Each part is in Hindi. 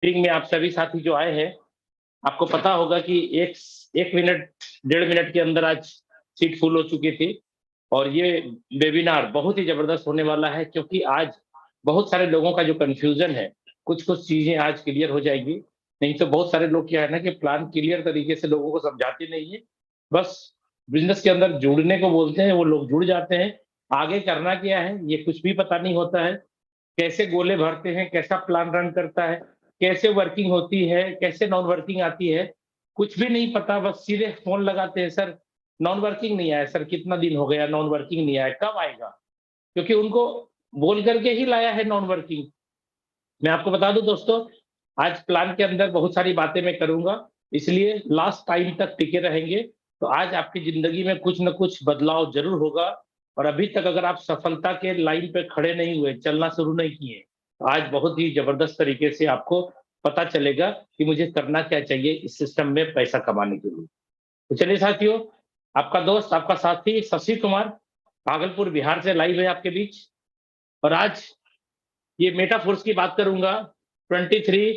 मीटिंग में आप सभी साथी जो आए हैं, आपको पता होगा कि एक मिनट 1.5 मिनट के अंदर आज सीट फुल हो चुकी थी। और ये वेबिनार बहुत ही जबरदस्त होने वाला है, क्योंकि आज बहुत सारे लोगों का जो कंफ्यूजन है, कुछ कुछ चीजें आज क्लियर हो जाएगी। नहीं तो बहुत सारे लोग क्या है ना कि प्लान क्लियर तरीके से लोगों को समझाते नहीं है, बस बिजनेस के अंदर जुड़ने को बोलते हैं, वो लोग जुड़ जाते हैं। आगे करना क्या है ये कुछ भी पता नहीं होता है, कैसे गोले भरते हैं, कैसा प्लान रन करता है, कैसे वर्किंग होती है, कैसे नॉन वर्किंग आती है, कुछ भी नहीं पता। बस सीधे फोन लगाते हैं, सर नॉन वर्किंग नहीं आया, सर कितना दिन हो गया नॉन वर्किंग नहीं आया, कब आएगा? क्योंकि उनको बोल करके ही लाया है नॉन वर्किंग। मैं आपको बता दूं दोस्तों, आज प्लान के अंदर बहुत सारी बातें मैं करूंगा, इसलिए लास्ट टाइम तक टिके रहेंगे। तो आज आपकी जिंदगी में कुछ न कुछ बदलाव जरूर होगा। और अभी तक अगर आप सफलता के लाइन पे खड़े नहीं हुए, चलना शुरू नहीं किए, तो आज बहुत ही जबरदस्त तरीके से आपको पता चलेगा कि मुझे करना क्या चाहिए इस सिस्टम में पैसा कमाने के लिए। तो चलिए साथियों, आपका दोस्त, आपका साथी शशि कुमार भागलपुर बिहार से लाइव है आपके बीच। और आज ये मेटाफोर्स की बात करूंगा। 23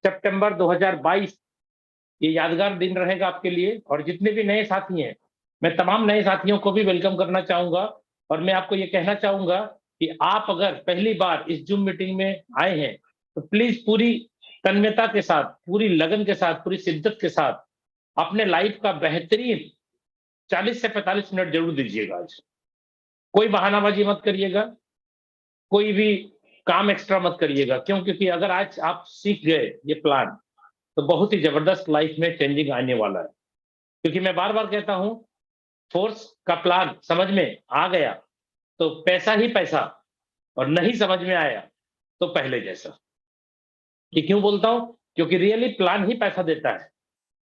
सितंबर 2022, ये यादगार दिन रहेगा आपके लिए। और जितने भी नए साथी हैं, मैं तमाम नए साथियों को भी वेलकम करना चाहूंगा। और मैं आपको ये कहना चाहूंगा कि आप अगर पहली बार इस जूम मीटिंग में आए हैं, तो प्लीज पूरी तन्मयता के साथ, पूरी लगन के साथ, पूरी शिद्दत के साथ अपने लाइफ का बेहतरीन 40 से 45 मिनट जरूर दीजिएगा आज। कोई बहानाबाजी मत करिएगा, कोई भी काम एक्स्ट्रा मत करिएगा। क्यों? क्योंकि अगर आज आप सीख गए ये प्लान, तो बहुत ही जबरदस्त लाइफ में चेंजिंग आने वाला है। क्योंकि मैं बार बार कहता हूं, फोर्स का प्लान समझ में आ गया तो पैसा ही पैसा, और नहीं समझ में आया तो पहले जैसा। ये क्यों बोलता हूं? क्योंकि रियली प्लान ही पैसा देता है।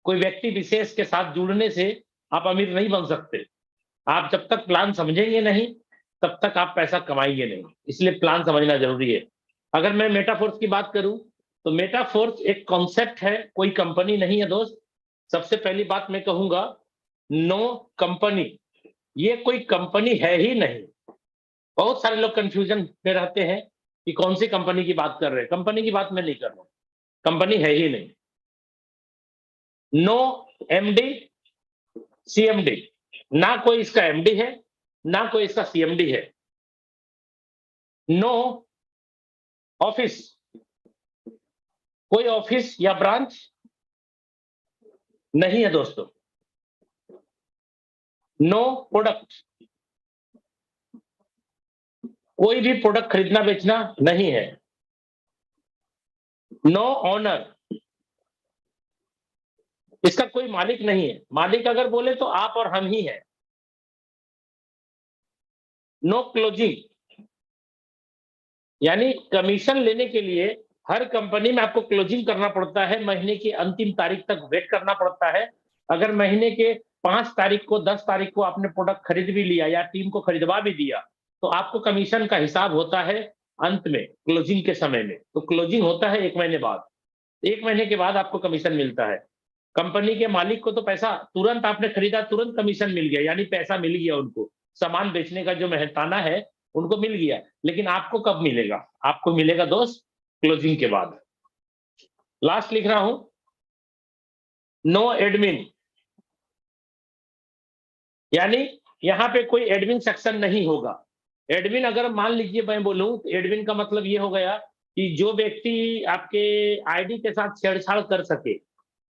कोई व्यक्ति विशेष के साथ जुड़ने से आप अमीर नहीं बन सकते। आप जब तक प्लान समझेंगे नहीं, तब तक आप पैसा कमाएंगे नहीं। इसलिए प्लान समझना जरूरी है। अगर मैं मेटाफोर्स की बात करूं, तो मेटाफोर्स एक कॉन्सेप्ट है, कोई कंपनी नहीं है दोस्त। सबसे पहली बात मैं कहूंगा, नो कंपनी, ये कोई कंपनी है ही नहीं। बहुत सारे लोग कंफ्यूजन में रहते हैं कि कौन सी कंपनी की बात कर रहे हैं। कंपनी की बात मैं नहीं कर रहा हूं, कंपनी है ही नहीं। नो एमडी सीएमडी, ना कोई इसका एमडी है, ना कोई इसका सीएमडी है। नो ऑफिस, कोई ऑफिस या ब्रांच नहीं है दोस्तों। नो प्रोडक्ट, कोई भी प्रोडक्ट खरीदना बेचना नहीं है। नो ओनर, इसका कोई मालिक नहीं है। मालिक अगर बोले तो आप और हम ही हैं। नो क्लोजिंग, यानी कमीशन लेने के लिए हर कंपनी में आपको क्लोजिंग करना पड़ता है, महीने की अंतिम तारीख तक वेट करना पड़ता है। अगर महीने के 5 तारीख को, 10 तारीख को आपने प्रोडक्ट खरीद भी लिया या टीम को खरीदवा भी दिया, तो आपको कमीशन का हिसाब होता है अंत में, क्लोजिंग के समय में। तो क्लोजिंग होता है 1 महीने बाद। 1 महीने के बाद आपको कमीशन मिलता है। कंपनी के मालिक को तो पैसा तुरंत, आपने खरीदा तुरंत कमीशन मिल गया, यानी पैसा मिल गया उनको। सामान बेचने का जो मेहनताना है उनको मिल गया। लेकिन आपको कब मिलेगा? आपको मिलेगा दोस्त क्लोजिंग के बाद। लास्ट लिख रहा हूं, नो एडमिन, यानी यहां पे कोई एडमिन सेक्शन नहीं होगा। एडमिन अगर मान लीजिए मैं बोलूं, तो एडमिन का मतलब ये हो गया कि जो व्यक्ति आपके आईडी के साथ छेड़छाड़ कर सके,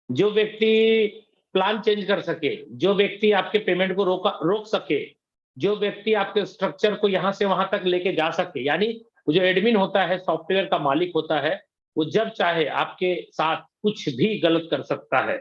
जो व्यक्ति प्लान चेंज कर सके, जो व्यक्ति आपके पेमेंट को रोक सके, जो व्यक्ति आपके स्ट्रक्चर को यहां से वहां तक लेके जा सके, यानी वो जो एडमिन होता है, सॉफ्टवेयर का मालिक होता है, वो जब चाहे आपके साथ कुछ भी गलत कर सकता है।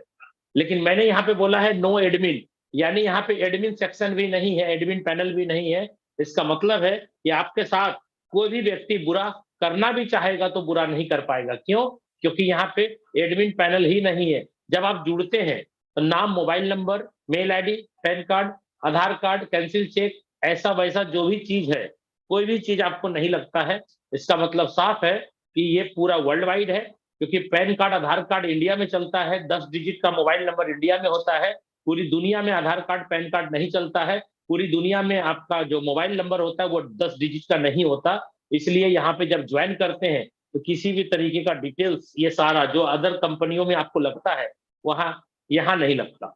लेकिन मैंने यहाँ पे बोला है नो एडमिन, यानी यहाँ पे एडमिन सेक्शन भी नहीं है, एडमिन पैनल भी नहीं है। इसका मतलब है कि आपके साथ कोई भी व्यक्ति बुरा करना भी चाहेगा तो बुरा नहीं कर पाएगा। क्यों? क्योंकि यहाँ पे एडमिन पैनल ही नहीं है। जब आप जुड़ते हैं तो नाम, mobile number, mail ID, PAN card, Aadhaar card, cancel cheque, ऐसा वैसा जो भी चीज है, कोई भी चीज आपको नहीं लगता है। इसका मतलब साफ है कि ये पूरा वर्ल्ड वाइड है। क्योंकि pan card, Aadhaar card India में चलता है, 10 डिजिट का मोबाइल नंबर इंडिया में होता है। पूरी दुनिया में आधार कार्ड, पैन कार्ड नहीं चलता है। पूरी दुनिया में आपका जो मोबाइल नंबर होता है वो 10 डिजिट का नहीं होता। इसलिए यहाँ पे जब ज्वाइन करते हैं तो किसी भी तरीके का डिटेल्स ये सारा जो अदर कंपनियों में आपको लगता है वहां यहाँ नहीं लगता।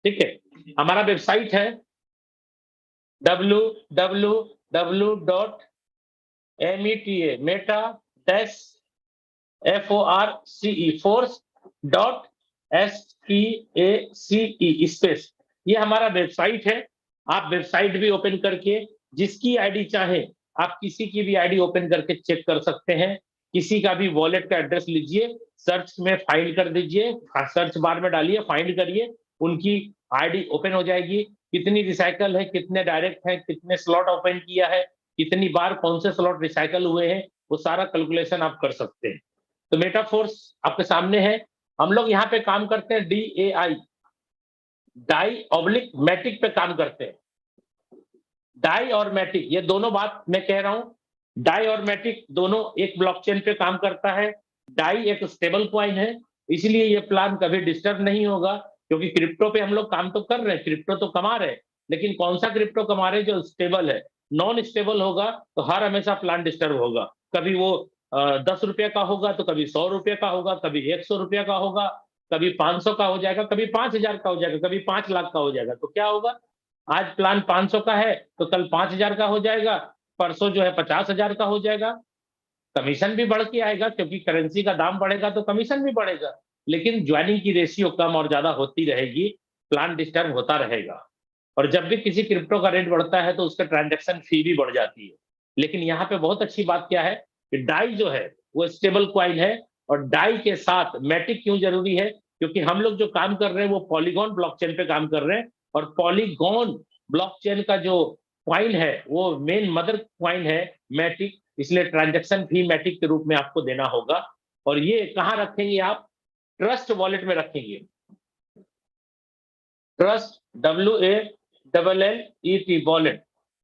ठीक है, हमारा वेबसाइट है www.meta-force.space स्पेस, ये हमारा वेबसाइट है। आप वेबसाइट भी ओपन करके जिसकी आईडी चाहे आप किसी की भी आईडी ओपन करके चेक कर सकते हैं। किसी का भी वॉलेट का एड्रेस लीजिए, सर्च में फाइंड कर दीजिए, सर्च बार में डालिए, फाइंड करिए, उनकी आईडी ओपन हो जाएगी। कितनी रिसाइकल है, कितने डायरेक्ट है, कितने स्लॉट ओपन किया है, कितनी बार कौन से स्लॉट रिसाइकल हुए हैं, वो सारा कैलकुलेशन आप कर सकते हैं। तो मेटाफोर्स आपके सामने है। हम लोग यहाँ पे काम करते हैं DAI, डाई ऑब्लिक मैटिक पे काम करते हैं। डाई और मैटिक ये दोनों बात मैं कह रहा हूं, डाई और मैटिक दोनों एक ब्लॉकचेन पे काम करता है। डाई एक स्टेबल कॉइन है, इसलिए ये प्लान कभी डिस्टर्ब नहीं होगा, क्योंकि क्रिप्टो पे हम लोग काम तो कर रहे हैं, क्रिप्टो तो कमा रहे हैं, लेकिन कौन सा क्रिप्टो कमा रहे हैं जो स्टेबल है। नॉन स्टेबल होगा तो हर हमेशा प्लान डिस्टर्ब होगा। कभी वो 10 रुपये का होगा तो कभी 100 रुपये का होगा, कभी 100 रुपये का होगा, कभी 500 का हो जाएगा, कभी 5000 का हो जाएगा, कभी 5 लाख का हो जाएगा। तो क्या होगा, आज प्लान 500 का है तो कल 5000 का हो जाएगा, परसों जो है 50,000 का हो जाएगा। कमीशन भी बढ़ के आएगा, क्योंकि करेंसी का दाम बढ़ेगा तो कमीशन भी बढ़ेगा, लेकिन ज्वाइनिंग की रेशियो कम और ज्यादा होती रहेगी, प्लान डिस्टर्ब होता रहेगा। और जब भी किसी क्रिप्टो का रेट बढ़ता है तो उसका ट्रांजैक्शन फी भी बढ़ जाती है। लेकिन यहाँ पे बहुत अच्छी बात क्या है कि डाई जो है वो स्टेबल कॉइन है, और डाई के साथ मैटिक क्यों जरूरी है, क्योंकि हम लोग जो काम कर रहे हैं वो पॉलीगॉन ब्लॉकचेन पे काम कर रहे हैं, और पॉलीगॉन ब्लॉकचेन का जो कॉइन है वो मेन मदर कॉइन है मैटिक, इसलिए ट्रांजैक्शन फी मैटिक के रूप में आपको देना होगा। और ये कहाँ रखेंगे आप, ट्रस्ट वॉलेट में रखेंगे। Trust WALLET wallet.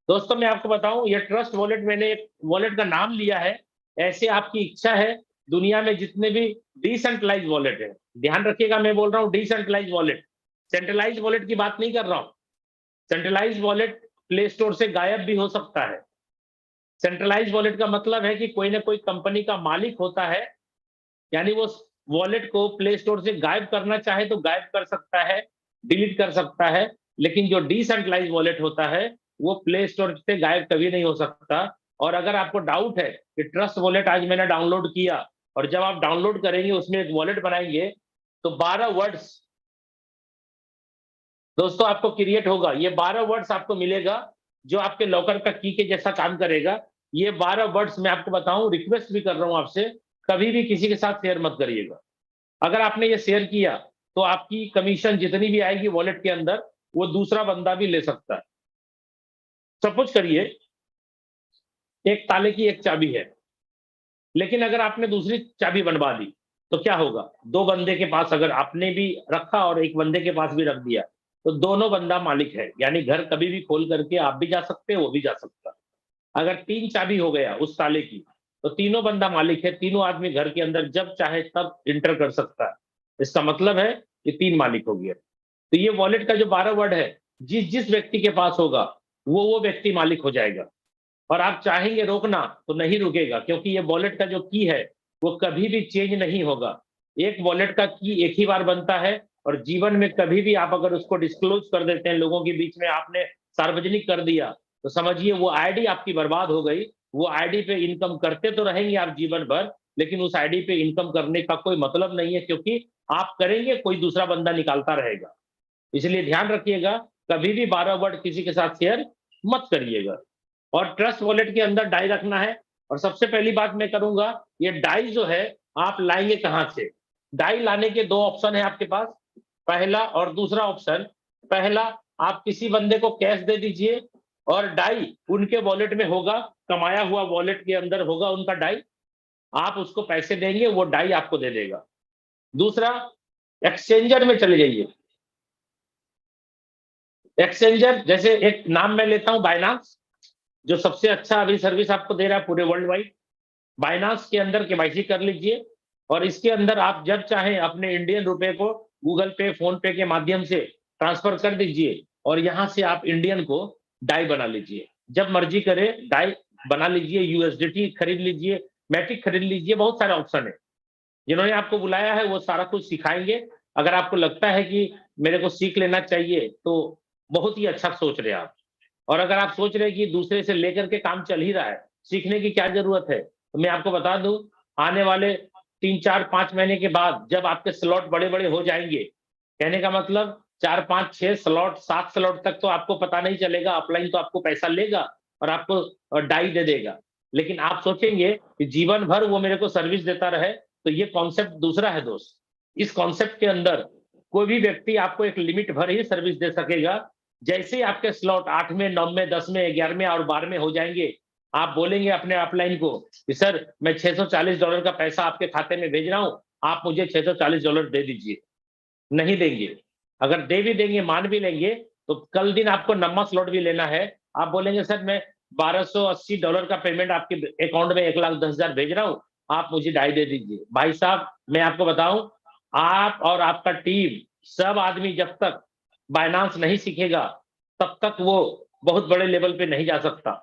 दोस्तों मैं आपको बताऊं, ये ट्रस्ट वॉलेट मैंने एक वॉलेट का नाम लिया है, ऐसे आपकी इच्छा है दुनिया में जितने भी डिसेंट्रलाइज वॉलेट है, ध्यान रखिएगा मैं बोल रहा हूं डिसेंट्रलाइज वॉलेट, सेंट्रलाइज वॉलेट की बात नहीं कर रहा हूं। सेंट्रलाइज वॉलेट प्ले स्टोर से गायब भी हो सकता है। सेंट्रलाइज वॉलेट का मतलब है कि कोई ना कोई कंपनी का मालिक होता है, यानी वो वॉलेट को प्ले स्टोर से गायब करना चाहे तो गायब कर सकता है, डिलीट कर सकता है। लेकिन जो डिसेंट्रलाइज वॉलेट होता है वो प्ले स्टोर से गायब कभी नहीं हो सकता। और अगर आपको डाउट है कि ट्रस्ट वॉलेट आज मैंने डाउनलोड किया, और जब आप डाउनलोड करेंगे उसमें एक वॉलेट बनाएंगे तो 12 वर्ड्स दोस्तों आपको क्रिएट होगा। ये 12 वर्ड्स आपको मिलेगा जो आपके लॉकर का की के जैसा काम करेगा। ये 12 वर्ड्स मैं आपको बताऊं, रिक्वेस्ट भी कर रहा हूं आपसे, कभी भी किसी के साथ शेयर मत करिएगा। अगर आपने ये शेयर किया तो आपकी कमीशन जितनी भी आएगी वॉलेट के अंदर वो दूसरा बंदा भी ले सकता है। सपोज करिए एक ताले की एक चाबी है, लेकिन अगर आपने दूसरी चाबी बनवा दी तो क्या होगा, दो बंदे के पास अगर आपने भी रखा और एक बंदे के पास भी रख दिया तो दोनों बंदा मालिक है, यानी घर कभी भी खोल करके आप भी जा सकते हैं, वो भी जा सकता है। अगर 3 चाबी हो गया उस ताले की तो तीनों बंदा मालिक है, तीनों आदमी घर के अंदर जब चाहे तब इंटर कर सकता है। इसका मतलब है कि 3 मालिक हो गया। तो ये वॉलेट का जो 12 वर्ड है, जिस जिस व्यक्ति के पास होगा वो व्यक्ति मालिक हो जाएगा। और आप चाहेंगे रोकना तो नहीं रुकेगा, क्योंकि ये वॉलेट का जो की है वो कभी भी चेंज नहीं होगा। एक वॉलेट का की एक ही बार बनता है, और जीवन में कभी भी आप अगर उसको डिस्क्लोज कर देते हैं, लोगों के बीच में आपने सार्वजनिक कर दिया, तो समझिए वो आईडी आपकी बर्बाद हो गई। वो आईडी पे इनकम करते तो रहेंगे आप जीवन भर, लेकिन उस आईडी पे इनकम करने का कोई मतलब नहीं है, क्योंकि आप करेंगे कोई दूसरा बंदा निकालता रहेगा। इसलिए ध्यान रखिएगा, कभी भी 12 वर्ड किसी के साथ शेयर मत करिएगा। और ट्रस्ट वॉलेट के अंदर डाई रखना है। और सबसे पहली बात मैं करूंगा, ये डाई जो है आप लाएंगे कहां से। डाई लाने के 2 ऑप्शन है आपके पास, पहला और दूसरा ऑप्शन। पहला, आप किसी बंदे को कैश दे दीजिए और डाई उनके वॉलेट में होगा, कमाया हुआ वॉलेट के अंदर होगा उनका डाई, आप उसको पैसे देंगे वो डाई आपको दे देगा। दूसरा, एक्सचेंजर में चले जाइए। एक्सचेंजर जैसे एक नाम मैं लेता हूं बाइनांस, जो सबसे अच्छा अभी सर्विस आपको दे रहा है पूरे वर्ल्ड वाइड। बाइनांस के अंदर केवाईसी कर लीजिए, और इसके अंदर आप जब चाहें अपने इंडियन रुपए को गूगल पे, फोन पे के माध्यम से ट्रांसफर कर दीजिए, और यहां से आप इंडियन को डाई बना लीजिए। जब मर्जी करे डाई बना लीजिए, यूएसडीटी खरीद लीजिए, मैटिक खरीद लीजिए, बहुत सारे ऑप्शन है। जिन्होंने आपको बुलाया है वो सारा कुछ सिखाएँगे। अगर आपको लगता है कि मेरे को सीख लेना चाहिए, तो बहुत ही अच्छा सोच रहे हैं आप। और अगर आप सोच रहे हैं कि दूसरे से लेकर के काम चल ही रहा है, सीखने की क्या ज़रूरत है? तो मैं आपको बता दूँ, आने वाले 3, 4, 5 महीने के बाद जब आपके स्लॉट बड़े-बड़े हो जाएँगे, कहने का मतलब 4, 5, 6 स्लॉट, 7 स्लॉट तक तो आपको पता नहीं चलेगा, अपलाइन तो आपको पैसा लेगा और आपको डाई दे देगा। लेकिन आप सोचेंगे कि जीवन भर वो मेरे को सर्विस देता रहे, तो ये कॉन्सेप्ट दूसरा है दोस्त। इस कॉन्सेप्ट के अंदर कोई भी व्यक्ति आपको एक लिमिट भर ही सर्विस दे सकेगा। जैसे ही आपके स्लॉट 8वें, 9वें, 10वें, 11वें और 12वें हो जाएँगे, आप बोलेंगे अपने अपलाइन को कि सर मैं $640 का पैसा आपके खाते में भेज रहा हूँ, आप मुझे $640 दे दीजिए। नहीं देंगे। अगर दे भी देंगे, मान भी लेंगे, तो कल दिन आपको लंबा स्लॉट भी लेना है। आप बोलेंगे सर मैं $1280 का पेमेंट आपके अकाउंट में 1,10,000 भेज रहा हूँ, आप मुझे ढाई दे दीजिए। भाई साहब मैं आपको बताऊँ, आप और आपका टीम सब आदमी जब तक बायनांस नहीं सीखेगा, तब तक वो बहुत बड़े लेवल पे नहीं जा सकता।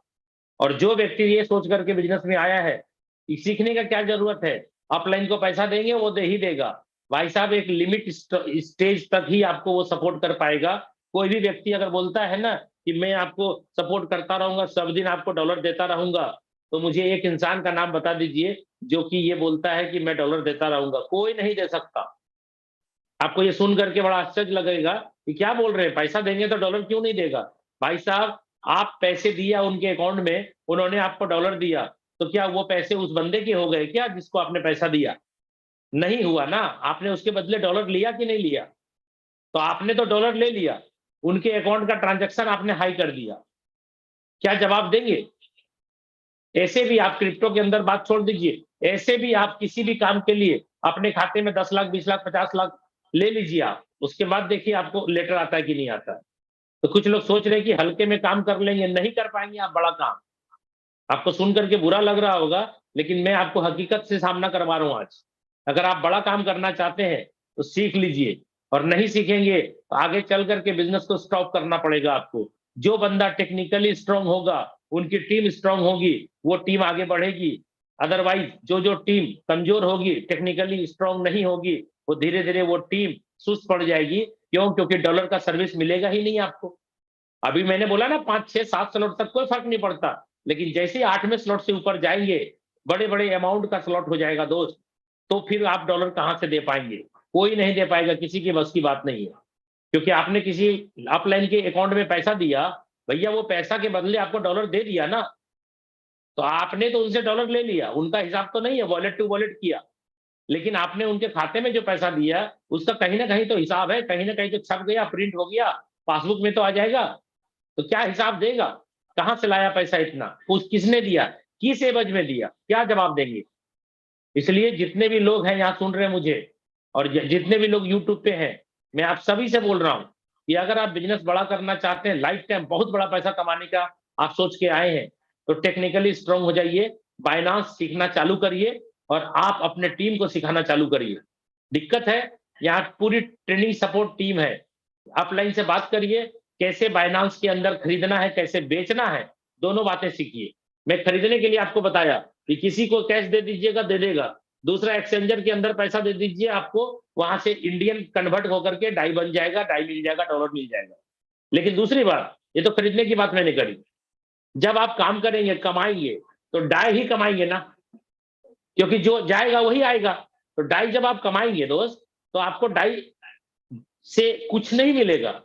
और जो व्यक्ति ये सोच करके बिज़नेस में आया है, कि सीखने का क्या ज़रूरत है? अपलाइन को पैसा देंगे, वो दे ही देगा। भाई साहब एक लिमिट स्टेज तक ही आपको वो सपोर्ट कर पाएगा। कोई भी व्यक्ति अगर बोलता है ना कि मैं आपको सपोर्ट करता रहूँगा, सब दिन आपको डॉलर देता रहूँगा, तो मुझे एक इंसान का नाम बता दीजिए, जो कि ये बोलता है कि मैं डॉलर देता रहूँगा। कोई नहीं दे सकता। आपको ये सुन करके बड़ा आश्चर्य लगेगा कि क्या बोल रहे हैं, पैसा देंगे तो डॉलर क्यों नहीं देगा? भाई साहब, आप पैसे दिया उनके अकाउंट में, उन्होंने आपको डॉलर दिया, तो क्या वो पैसे उस बंदे के हो गए क्या जिसको आपने पैसा दिया? नहीं हुआ ना, आपने उसके बदले डॉलर लिया कि नहीं लिया? तो आपने तो डॉलर ले लिया, उनके अकाउंट का ट्रांज़ैक्शन आपने हाई कर दिया। क्या जवाब देंगे? ऐसे भी आप क्रिप्टो के अंदर बात छोड़ दीजिए, ऐसे भी आप किसी भी काम के लिए अपने खाते में 10 लाख, 20 लाख, 50 लाख ले लीजिए आप, उसके बाद देखिए आपको लेटर आता है कि नहीं आता है। तो कुछ लोग सोच रहे हैं कि हल्के में काम कर लेंगे, नहीं कर पाएँगे आप बड़ा काम। आपको सुन कर के बुरा लग रहा होगा, लेकिन मैं आपको हकीकत से सामना करवा रहा हूँ आज। अगर आप बड़ा काम करना चाहते हैं, तो सीख लीजिए और नहीं सीखेंगे, तो आगे चल कर के बिज़नेस को स्टॉप करना पड़ेगा आपको। जो बंदा टेक्निकली स्ट्रॉन्ग होगा, उनकी टीम स्ट्रॉन्ग होगी, वो टीम आगे बढ़ेगी। अदरवाइज़ जो टीम कमज़ोर होगी, टेक्निकली स्ट्रॉन्ग नहीं होगी, वो धीरे-धीरे वो टीम सुस्त पड़ जाएगी। क्यों? क्योंकि डॉलर का सर्विस मिलेगा ही नहीं आपको। अभी मैंने बोला ना 5, 6, 7 स्लॉट तक कोई फ़र्क नहीं पड़ता। लेकिन जैसे ही 8वें स्लॉट से ऊपर जाएँगे, बड़े-बड़े अमाउंट का स्लॉट हो जाएगा दोस्त, तो फिर आप डॉलर कहाँ से दे पाएँगे? कोई नहीं दे पाएगा, किसी के बस की बात नहीं है। क्योंकि आपने किसी अपलाइन के अकाउंट में पैसा दिया, भैया वो पैसा के बदले आपको डॉलर दे दिया ना, तो आपने तो उनसे डॉलर ले लिया, उनका हिसाब तो नहीं है, वॉलेट टू वॉलेट किया। लेकिन आपने उनके खाते में जो पैसा दिया, उसका कहीं न कहीं तो हिसाब है, कहीं न कहीं तो छप गया, प्रिंट हो गया, पासबुक में तो आ जाएगा। तो क्या हिसाब देगा? कहाँ से लाया पैसा इतना? किसने दिया? किस एवज में दिया? क्या जवाब देंगे? इसलिए जितने भी लोग हैं यहाँ सुन रहे हैं मुझे और जितने भी लोग यूट्यूब पे हैं, मैं आप सभी से बोल रहा हूँ कि अगर आप बिज़नेस बड़ा करना चाहते हैं, लाइफ टाइम बहुत बड़ा पैसा कमाने का आप सोच के आए हैं, तो टेक्निकली स्ट्रॉन्ग हो जाइए, बायनांस सीखना चालू करिए और आप अपने टीम को सिखाना चालू करिए। दिक्कत है, यहाँ पूरी ट्रेनिंग सपोर्ट टीम है। अपलाइन से बात करिए, कैसे बायनांस के अंदर खरीदना है, कैसे बेचना है, दोनों बातें सीखिए। मैं खरीदने के लिए आपको बताया कि किसी को कैश दे दीजिएगा, दे देगा। दूसरा एक्सचेंजर के अंदर पैसा दे दीजिए, आपको वहाँ से इंडियन कन्वर्ट होकर के डाई बन जाएगा, डाई मिल जाएगा, डॉलर मिल जाएगा। लेकिन दूसरी बात, ये तो खरीदने की बात मैंने करी। जब आप काम करेंगे, कमाएँगे, तो डाई ही कमाएँगे ना, क्योंकि जो जाएगा वही आएगा। तो डाई जब आप कमाएँगे दोस्त, तो आपको डाई से कुछ नहीं मिलेगा।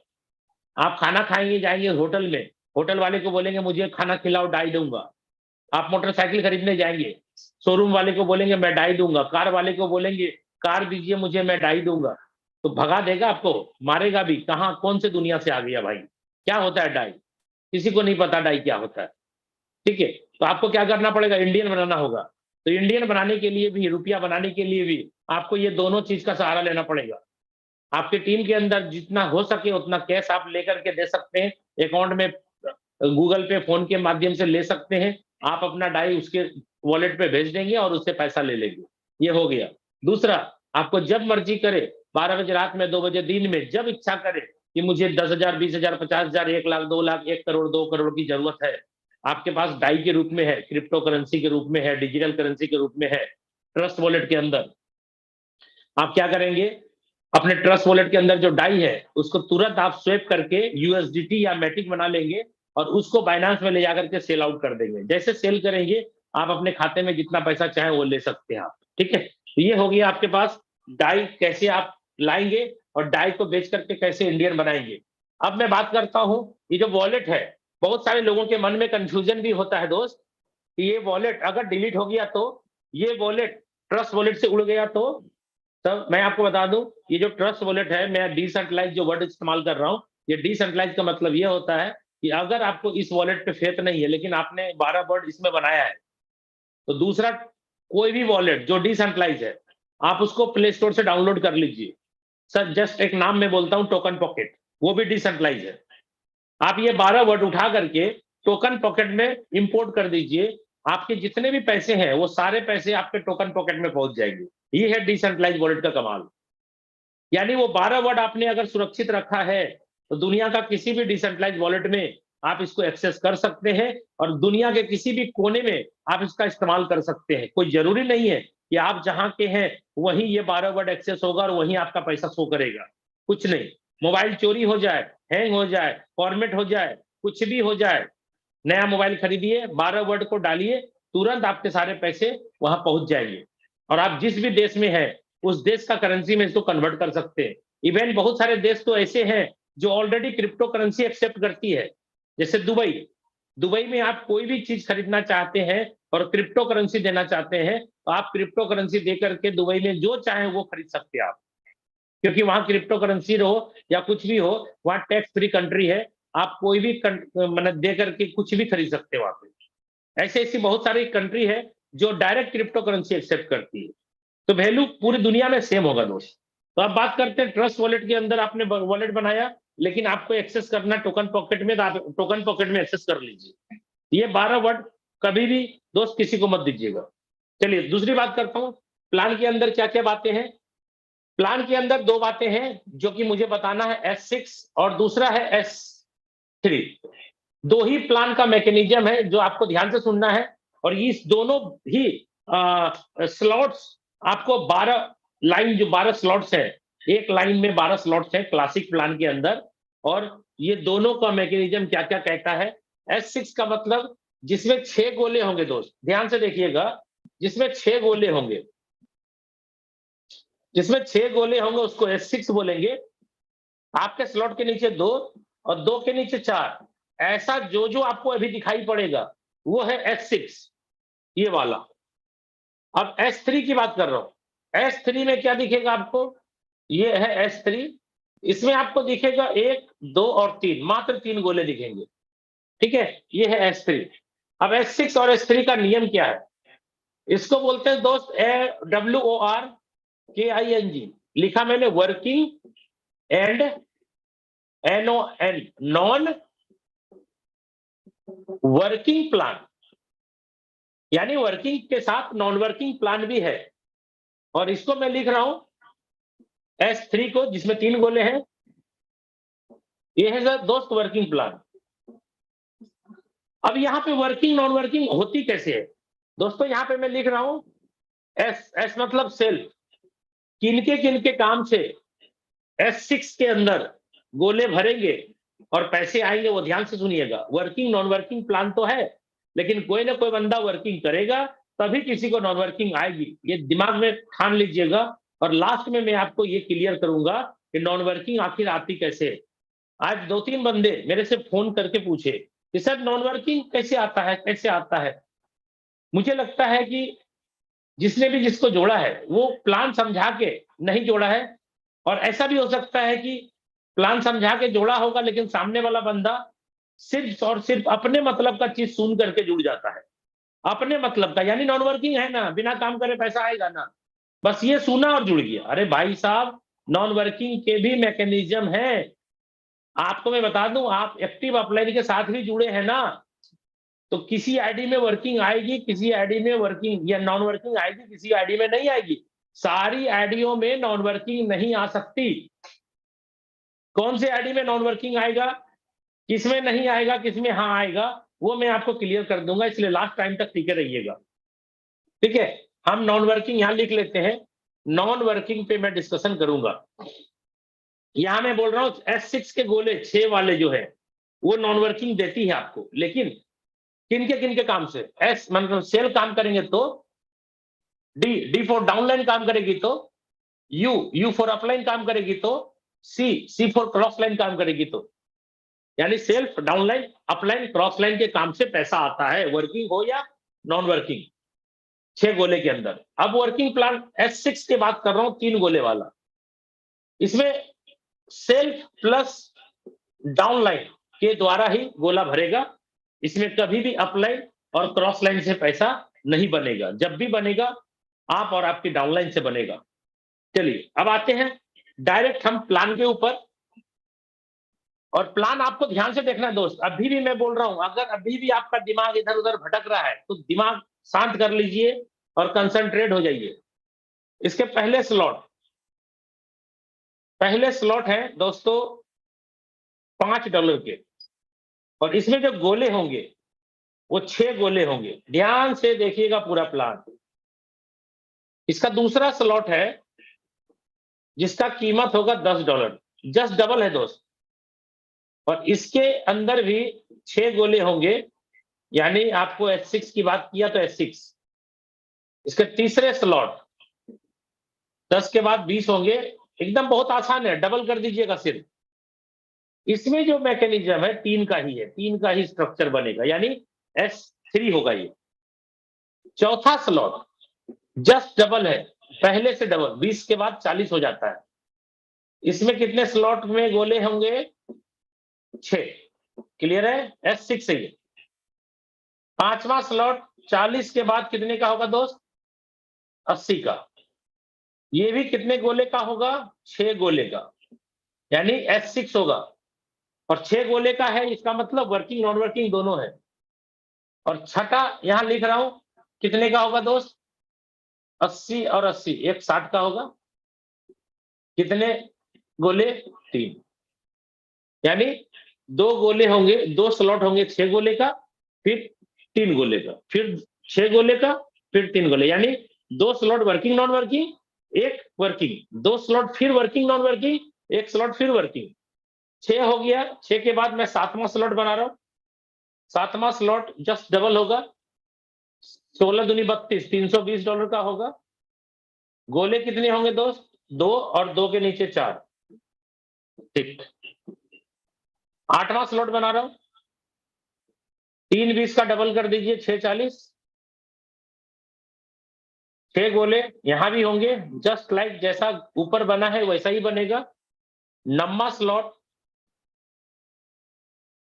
आप खाना खाएँगे, जाएँगे होटल में, होटल वाले को बोलेंगे मुझे खाना खिलाओ, डाई दूँगा। आप मोटरसाइकिल खरीदने जाएँगे, शोरूम वाले को बोलेंगे मैं डाई दूँगा, कार वाले को बोलेंगे कार दीजिए मुझे मैं डाई दूँगा। तो भगा देगा आपको, मारेगा भी, कहाँ कौन से दुनिया से आ गया भाई? क्या होता है डाई? किसी को नहीं पता डाई क्या होता है, ठीक है? तो आपको क्या करना पड़ेगा? इंडियन बनाना होगा। तो इंडियन बनाने के लिए भी, रुपया बनाने के लिए भी आपको ये दोनों चीज़ का सहारा लेना पड़ेगा। आपकी टीम के अंदर जितना हो सके उतना कैश आप लेकर के दे सकते हैं, अकाउंट में गूगल पे, फ़ोन के माध्यम से ले सकते हैं। आप अपना डाई उसके वॉलेट पे भेज देंगे और उससे पैसा ले लेंगे। ये हो गया। दूसरा, आपको जब मर्ज़ी करे 12 बजे रात में, 2 बजे दिन में, जब इच्छा करे कि मुझे 10,000, 20,000, 50,000, 1 लाख, 2 लाख, 1 करोड़, 2 करोड़ की ज़रूरत है, आपके पास डाई के रूप में है, क्रिप्टो करेंसी के रूप में है, डिजिटल करेंसी के रूप में है, ट्रस्ट वॉलेट के अंदर। आप क्या करेंगे, अपने ट्रस्ट वॉलेट के अंदर जो डाई है उसको तुरंत आप स्वेप करके यूएसडीटी या मैटिक बना लेंगे और उसको बाइनांस में ले जाकर के सेल आउट कर देंगे। जैसे सेल करेंगे आप अपने खाते में जितना पैसा चाहे वो ले सकते हैं आप, ठीक है। तो ये हो गया आपके पास डाई कैसे आप लाएंगे और डाई को बेच करके कैसे इंडियन बनाएंगे। अब मैं बात करता हूं, ये जो वॉलेट है, बहुत सारे लोगों के मन में कंफ्यूजन भी होता है दोस्त कि ये वॉलेट अगर डिलीट हो गया तो, ये वॉलेट ट्रस्ट वॉलेट से उड़ गया तो। तब मैं आपको बता दूं, ये जो ट्रस्ट वॉलेट है, मैं डिसेंट्रलाइज जो वर्ड इस्तेमाल कर रहा हूं, ये डिसेंट्रलाइज का मतलब ये होता है कि अगर आपको इस वॉलेट पे फेथ नहीं है लेकिन आपने 12 वर्ड इसमें बनाया है, तो दूसरा कोई भी वॉलेट जो डिसेंट्रलाइज है आप उसको प्ले स्टोर से डाउनलोड कर लीजिए। सर जस्ट एक नाम मैं बोलता हूं, टोकन पॉकेट, वो भी डिसेंट्रलाइज है। आप ये 12 वर्ड उठा करके टोकन पॉकेट में इंपोर्ट कर दीजिए, आपके जितने भी पैसे हैं वो सारे पैसे आपके टोकन पॉकेट में पहुंच जाएंगे। ये है डिसेंट्रलाइज वॉलेट का कमाल। यानी वो 12 वर्ड आपने अगर सुरक्षित रखा है तो दुनिया का किसी भी डिसेंट्रलाइज वॉलेट में आप इसको एक्सेस कर सकते हैं और दुनिया के किसी भी कोने में आप इसका इस्तेमाल कर सकते हैं। कोई जरूरी नहीं है कि आप जहां के हैं वहीं ये 12 वर्ड एक्सेस होगा और वहीं आपका पैसा शो करेगा, कुछ नहीं। मोबाइल चोरी हो जाए, हैंग हो जाए, फॉर्मेट हो जाए, कुछ भी हो जाए, नया मोबाइल खरीदिए, 12 वर्ड को डालिए, तुरंत आपके सारे पैसे वहां पहुंच जाएंगे और आप जिस भी देश में हैं उस देश का करेंसी में इसको कन्वर्ट कर सकते हैं। इवन बहुत सारे देश तो ऐसे हैं जो ऑलरेडी क्रिप्टो करेंसी एक्सेप्ट करती है, जैसे दुबई। दुबई में आप कोई भी चीज खरीदना चाहते हैं और क्रिप्टो करेंसी देना चाहते हैं तो आप क्रिप्टो करेंसी दे करके दुबई में जो चाहे वो खरीद सकते हैं आप, क्योंकि वहां क्रिप्टो करेंसी हो या कुछ भी हो, वहां टैक्स फ्री कंट्री है। आप कोई भी मतलब दे करके कुछ भी खरीद सकते हो वहां पे। ऐसे ऐसी बहुत सारी कंट्री है जो डायरेक्ट क्रिप्टो करेंसी एक्सेप्ट करती है। तो वैल्यू पूरी दुनिया में सेम होगा दोस्त। तो अब बात करते हैं ट्रस्ट वॉलेट के अंदर आपने वॉलेट बनाया, लेकिन आपको एक्सेस करना टोकन पॉकेट में, तो आप टोकन पॉकेट में एक्सेस कर लीजिए। ये 12 वर्ड कभी भी दोस्त किसी को मत दीजिएगा। चलिए दूसरी बात करता हूं, प्लान के अंदर क्या क्या बातें हैं। प्लान के अंदर दो बातें हैं जो कि मुझे बताना है, S6 और दूसरा है S3। दो ही प्लान का मैकेनिज्म है जो आपको ध्यान से सुनना है और इस दोनों ही स्लॉट्स आपको 12 लाइन, जो 12 स्लॉट्स है, एक लाइन में 12 स्लॉट्स है क्लासिक प्लान के अंदर। और ये दोनों का मैकेनिज्म क्या क्या कहता है। S6 का मतलब जिसमें 6 गोले होंगे दोस्त, ध्यान से देखिएगा, जिसमें 6 गोले होंगे, जिसमें 6 गोले होंगे उसको S6 बोलेंगे। आपके स्लॉट के नीचे 2 और 2 के नीचे 4, ऐसा जो जो आपको अभी दिखाई पड़ेगा वो है S6, ये वाला। अब S3 की बात कर रहा हूं। S3 में क्या दिखेगा आपको, ये है S3। इसमें आपको दिखेगा 1, 2 और 3, मात्र 3 गोले दिखेंगे, ठीक है। ये है S3। अब S6 और S3 का नियम क्या है, इसको बोलते हैं दोस्त WORKING, लिखा मैंने working and NON, non working plan. यानी वर्किंग के साथ नॉन वर्किंग प्लान भी है। और इसको मैं लिख रहा हूं S3 को, जिसमें 3 गोले हैं, ये है सर दोस्त वर्किंग प्लान। अब यहां पे वर्किंग नॉन वर्किंग होती कैसे है दोस्तों, यहां पे मैं लिख रहा हूं S मतलब सेल्फ, किनके काम से S6 के अंदर गोले भरेंगे और पैसे आएंगे, वो ध्यान से सुनिएगा। वर्किंग नॉन वर्किंग प्लान तो है, लेकिन कोई ना कोई बंदा वर्किंग करेगा तभी किसी को नॉन वर्किंग आएगी, ये दिमाग में ठान लीजिएगा। और लास्ट में मैं आपको ये क्लियर करूंगा कि नॉन वर्किंग आखिर आती कैसे है। आज 2-3 बंदे मेरे से फोन करके पूछे कि सर नॉन वर्किंग कैसे आता है, कैसे आता है। मुझे लगता है कि जिसने भी जिसको जोड़ा है वो प्लान समझा के नहीं जोड़ा है, और ऐसा भी हो सकता है कि प्लान समझा के जोड़ा होगा लेकिन सामने वाला बंदा सिर्फ और सिर्फ अपने मतलब का चीज सुन करके जुड़ जाता है, अपने मतलब का। यानी नॉन वर्किंग है ना, बिना काम करे पैसा आएगा ना, बस ये सुना और जुड़ गया। अरे भाई साहब, नॉन वर्किंग के भी मैकेनिज्म है। आपको मैं बता दूं, आप एक्टिव अपलाइन के साथ भी जुड़े हैं ना, तो किसी आईडी में वर्किंग आएगी, किसी आईडी में वर्किंग या नॉन वर्किंग आएगी, किसी आईडी में नहीं आएगी। सारी आईडियों में नॉन वर्किंग नहीं आ सकती। कौन से आईडी में नॉन वर्किंग आएगा, किसमें नहीं आएगा, किसमें हाँ आएगा, वो मैं आपको क्लियर कर दूंगा, इसलिए लास्ट टाइम तक टिके रहिएगा। ठीक है, हम नॉन वर्किंग यहां लिख लेते हैं, नॉन वर्किंग पे मैं डिस्कशन करूंगा। यहां मैं बोल रहा हूं S6 के गोले 6 वाले जो है वो नॉन वर्किंग देती है आपको, लेकिन किन के काम से? एस मतलब सेल काम करेंगे तो डी फॉर डाउनलाइन काम करेगी तो यू फॉर अपलाइन काम करेगी तो सी फॉर क्रॉस लाइन काम करेगी तो, यानी self downline upline cross line के काम से पैसा आता है, वर्किंग हो या नॉन वर्किंग, 6 गोले के अंदर। अब वर्किंग प्लान S6 की बात कर रहा हूं, 3 गोले वाला। इसमें सेल्फ प्लस डाउनलाइन के द्वारा ही गोला भरेगा, इसमें कभी भी अपलाइन और क्रॉस लाइन से पैसा नहीं बनेगा, जब भी बनेगा आप और आपकी डाउनलाइन से बनेगा। चलिए अब आते हैं डायरेक्ट हम प्लान के ऊपर, और प्लान आपको ध्यान से देखना है दोस्त। अभी भी मैं बोल रहा हूं, अगर अभी भी आपका दिमाग इधर उधर भटक रहा है तो दिमाग शांत कर लीजिए और कंसंट्रेट हो जाइए। इसके पहले स्लॉट है दोस्तों $5 के, और इसमें जो गोले होंगे वो 6 गोले होंगे। ध्यान से देखिएगा पूरा प्लान। इसका दूसरा स्लॉट है जिसका कीमत होगा $10, जस्ट डबल है दोस्त, और इसके अंदर भी 6 गोले होंगे, यानी आपको S6 की बात किया तो S6। इसके तीसरे स्लॉट 10 के बाद 20 होंगे, एकदम बहुत आसान है, डबल कर दीजिएगा सिर्फ। इसमें जो मैकेनिज्म है 3 का ही है, 3 का ही स्ट्रक्चर बनेगा, यानी S3 होगा ये। चौथा स्लॉट जस्ट डबल है, पहले से डबल, 20 के बाद 40 हो जाता है। इसमें कितने स्लॉट में गोले होंगे? 6। क्लियर है? S6 है ये। पांचवा स्लॉट 40 के बाद कितने का होगा दोस्त? 80 का। ये भी कितने गोले का होगा? 6 गोले का, यानी S6 होगा, और 6 गोले का है, इसका मतलब वर्किंग नॉन वर्किंग दोनों है। और छठा यहां लिख रहा हूं, कितने का होगा दोस्त? 80 और 80, एक 60 का होगा। कितने गोले? 3, यानी 2 गोले होंगे, 2 स्लॉट होंगे 6 गोले का, फिर 3 गोले का, फिर 6 गोले का, फिर 3 गोले, यानी 2 स्लॉट वर्किंग नॉन वर्किंग, एक वर्किंग, 2 स्लॉट फिर वर्किंग नॉन वर्किंग, एक स्लॉट फिर वर्किंग। 6 हो गया। 6 के बाद मैं 7वां स्लॉट बना रहा हूं। 7वां स्लॉट जस्ट डबल होगा, 16 दूनी 32, $320 का होगा। गोले कितने होंगे दोस्त? 2, और 2 के नीचे 4। ठीक। 8वां स्लॉट बना रहा हूं, 3 20 का डबल कर दीजिए, 6 40। 6 गोले यहां भी होंगे, जस्ट लाइक जैसा ऊपर बना है वैसा ही बनेगा। 9वां स्लॉट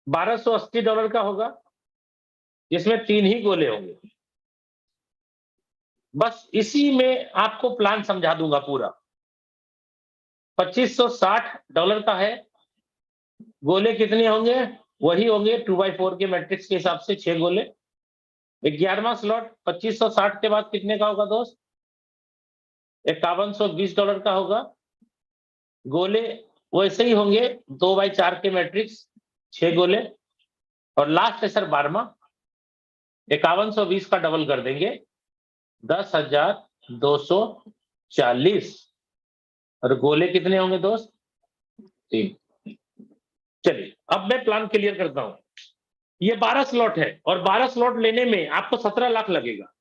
$1280 का होगा, जिसमें 3 ही गोले होंगे। बस इसी में आपको प्लान समझा दूंगा पूरा। $2560 का है। गोले कितने होंगे? वही होंगे 2x4 के मैट्रिक्स के हिसाब से 6 गोले। 11वां स्लॉट 2560 के बाद कितने का होगा दोस्त? $5120 का होगा। गोले वैसे ही होंगे 2x4 के मैट्रिक्स, 6 गोले। और लास्ट है सर 12वां, 5120 का डबल कर देंगे, 10,240। और गोले कितने होंगे दोस्त? 3। चलिए अब मैं प्लान क्लियर करता हूं। ये 12 स्लॉट है, और 12 स्लॉट लेने में आपको 17 लाख लगेगा।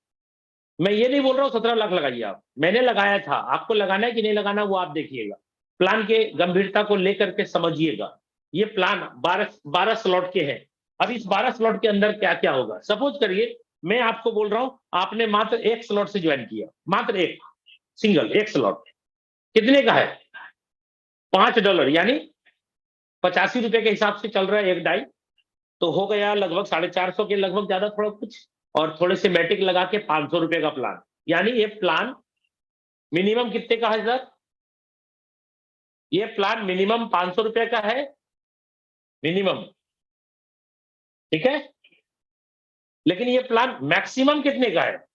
मैं ये नहीं बोल रहा हूं 17 लाख लगाइए आप, मैंने लगाया था, आपको लगाना है कि नहीं लगाना वो आप देखिएगा। प्लान के गंभीरता को लेकर के समझिएगा। ये प्लान 12 स्लॉट के हैं। अब इस 12 स्लॉट के अंदर क्या क्या होगा? सपोज करिए मैं आपको बोल रहा हूं आपने मात्र एक स्लॉट से ज्वाइन किया, मात्र एक, सिंगल एक स्लॉट। कितने का है? $5, यानी 85 रुपए के हिसाब से चल रहा है एक डाई, तो हो गया लगभग 450 के लगभग, ज्यादा थोड़ा कुछ, और थोड़े से मैटिक लगा के 500 रुपए का प्लान। यानी ये प्लान मिनिमम कितने का है सर? ये प्लान मिनिमम 500 रुपए का है, मिनिमम। ठीक है, लेकिन ये प्लान मैक्सिमम कितने का है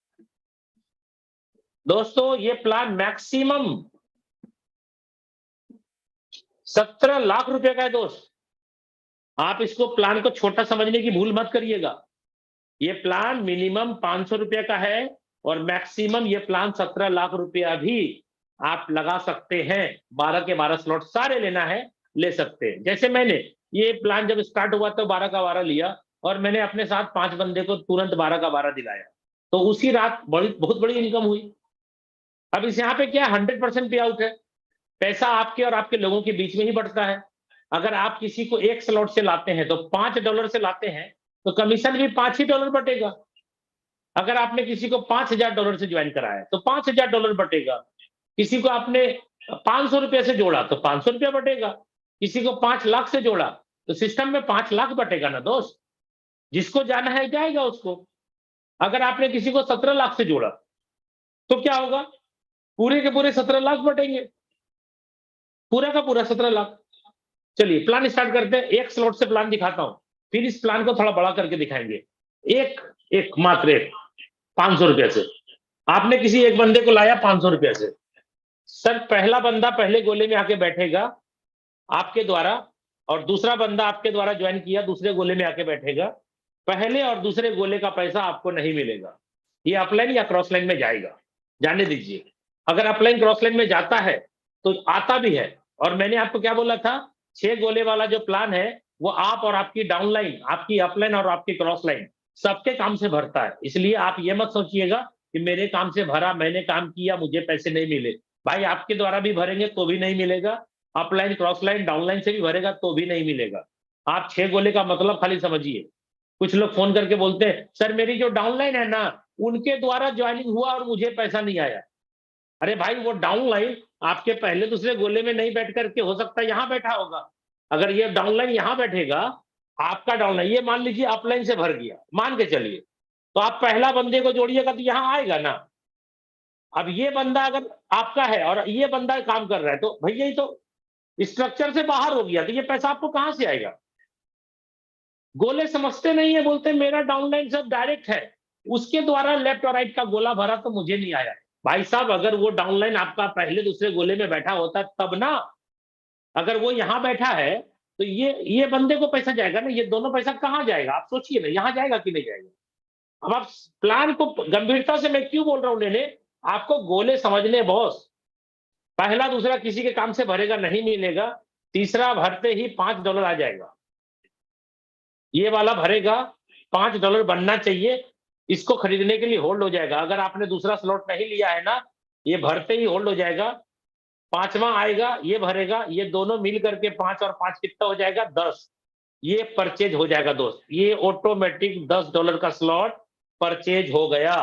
दोस्तों? ये प्लान मैक्सिमम 17 लाख रुपए का है दोस्त। आप इसको प्लान को छोटा समझने की भूल मत करिएगा। ये प्लान मिनिमम 500 रुपए का है और मैक्सिमम ये प्लान 17 लाख रुपया भी आप लगा सकते हैं। 12 के 12 स्लॉट सारे लेना है, ले सकते हैं। जैसे मैंने ये प्लान जब स्टार्ट हुआ तो 12 का 12 लिया और मैंने अपने साथ 5 बंदे को तुरंत 12 का 12 दिलाया। तो उसी रात बहुत बड़ी इनकम हुई। अब इस यहाँ पे क्या 100% पे आउट है। पैसा आपके और आपके लोगों के बीच में ही बढ़ता है। अगर आप किसी को 1 स्लॉट से लाते हैं तो $5 से लाते हैं तो कमीशन भी $5 ही बटेगा। अगर आपने किसी को $5000 से ज्वाइन कराया तो $5000 बटेगा। किसी को आपने 500 रुपए से जोड़ा तो 500 रुपया बटेगा। किसी को 5 लाख से जोड़ा तो सिस्टम में 5 लाख बटेगा ना दोस्त। जिसको जाना है जाएगा उसको। अगर आपने किसी को 17 लाख से जोड़ा तो क्या होगा? पूरे के पूरे 17 लाख बटेंगे। पूरा का पूरा 17 लाख। चलिए प्लान स्टार्ट करते हैं। एक स्लॉट से प्लान दिखाता हूं, फिर इस प्लान को थोड़ा बड़ा करके दिखाएंगे। एक एक मात्र एक 500 रुपए से आपने किसी एक बंदे को लाया 500 रुपए से। सर पहला बंदा पहले गोले में आके बैठेगा आपके द्वारा और दूसरा बंदा आपके द्वारा ज्वाइन किया दूसरे गोले में आके बैठेगा। पहले और दूसरे गोले का पैसा आपको नहीं मिलेगा। ये अपलाइन या क्रॉस लाइन में जाएगा, जाने दीजिए। अगर अपलाइन क्रॉस लाइन में जाता है तो आता भी है। और मैंने आपको क्या बोला था, 6 गोले वाला जो प्लान है वो आप और आपकी डाउनलाइन, आपकी अपलाइन और आपकी क्रॉस लाइन सबके काम से भरता है। इसलिए आप ये मत सोचिएगा कि मेरे काम से भरा, मैंने काम किया, मुझे पैसे नहीं मिले। भाई आपके द्वारा भी भरेंगे तो भी नहीं मिलेगा, अपलाइन क्रॉस लाइन डाउनलाइन से भी भरेगा तो भी नहीं मिलेगा। आप 6 गोले का मतलब खाली समझिए। कुछ लोग फोन करके बोलते हैं सर मेरी जो डाउनलाइन है ना उनके द्वारा ज्वाइनिंग हुआ और मुझे पैसा नहीं आया। अरे भाई वो डाउनलाइन आपके पहले दूसरे गोले में नहीं बैठ करके हो सकता है यहां बैठा होगा। अगर ये डाउनलाइन यहां बैठेगा, आपका डाउनलाइन ये मान लीजिए अपलाइन से भर गया, मान के चलिए, तो आप पहला बंदे को जोड़िएगा तो यहां आएगा ना। अब ये बंदा अगर आपका है और ये बंदा काम कर रहा है तो भैया ही तो स्ट्रक्चर से बाहर हो गया, तो ये पैसा आपको कहां से आएगा? गोले समझते नहीं है, बोलते मेरा डाउनलाइन सब डायरेक्ट है, उसके द्वारा लेफ्ट और राइट का गोला भरा तो मुझे नहीं आया। भाई साहब अगर वो डाउनलाइन आपका पहले दूसरे गोले में बैठा होता तब ना। अगर वो यहां बैठा है तो ये बंदे को पैसा जाएगा ना, ये दोनों पैसा कहां जाएगा आप सोचिए ना, यहां जाएगा कि नहीं जाएगा? अब आप प्लान को गंभीरता से मैं क्यों बोल रहा हूं लेने, आपको गोले समझने बॉस। पहला दूसरा किसी के काम से भरेगा नहीं मिलेगा, तीसरा भरते ही $5 आ जाएगा। ये वाला भरेगा, $5 बनना चाहिए, इसको खरीदने के लिए होल्ड हो जाएगा। अगर आपने दूसरा स्लॉट नहीं लिया है ना, ये भरते ही होल्ड हो जाएगा। 5वां आएगा, ये भरेगा, ये दोनों मिल करके 5 और 5 कितना हो जाएगा 10। ये परचेज हो जाएगा दोस्त, ये ऑटोमेटिक $10 का स्लॉट परचेज हो गया।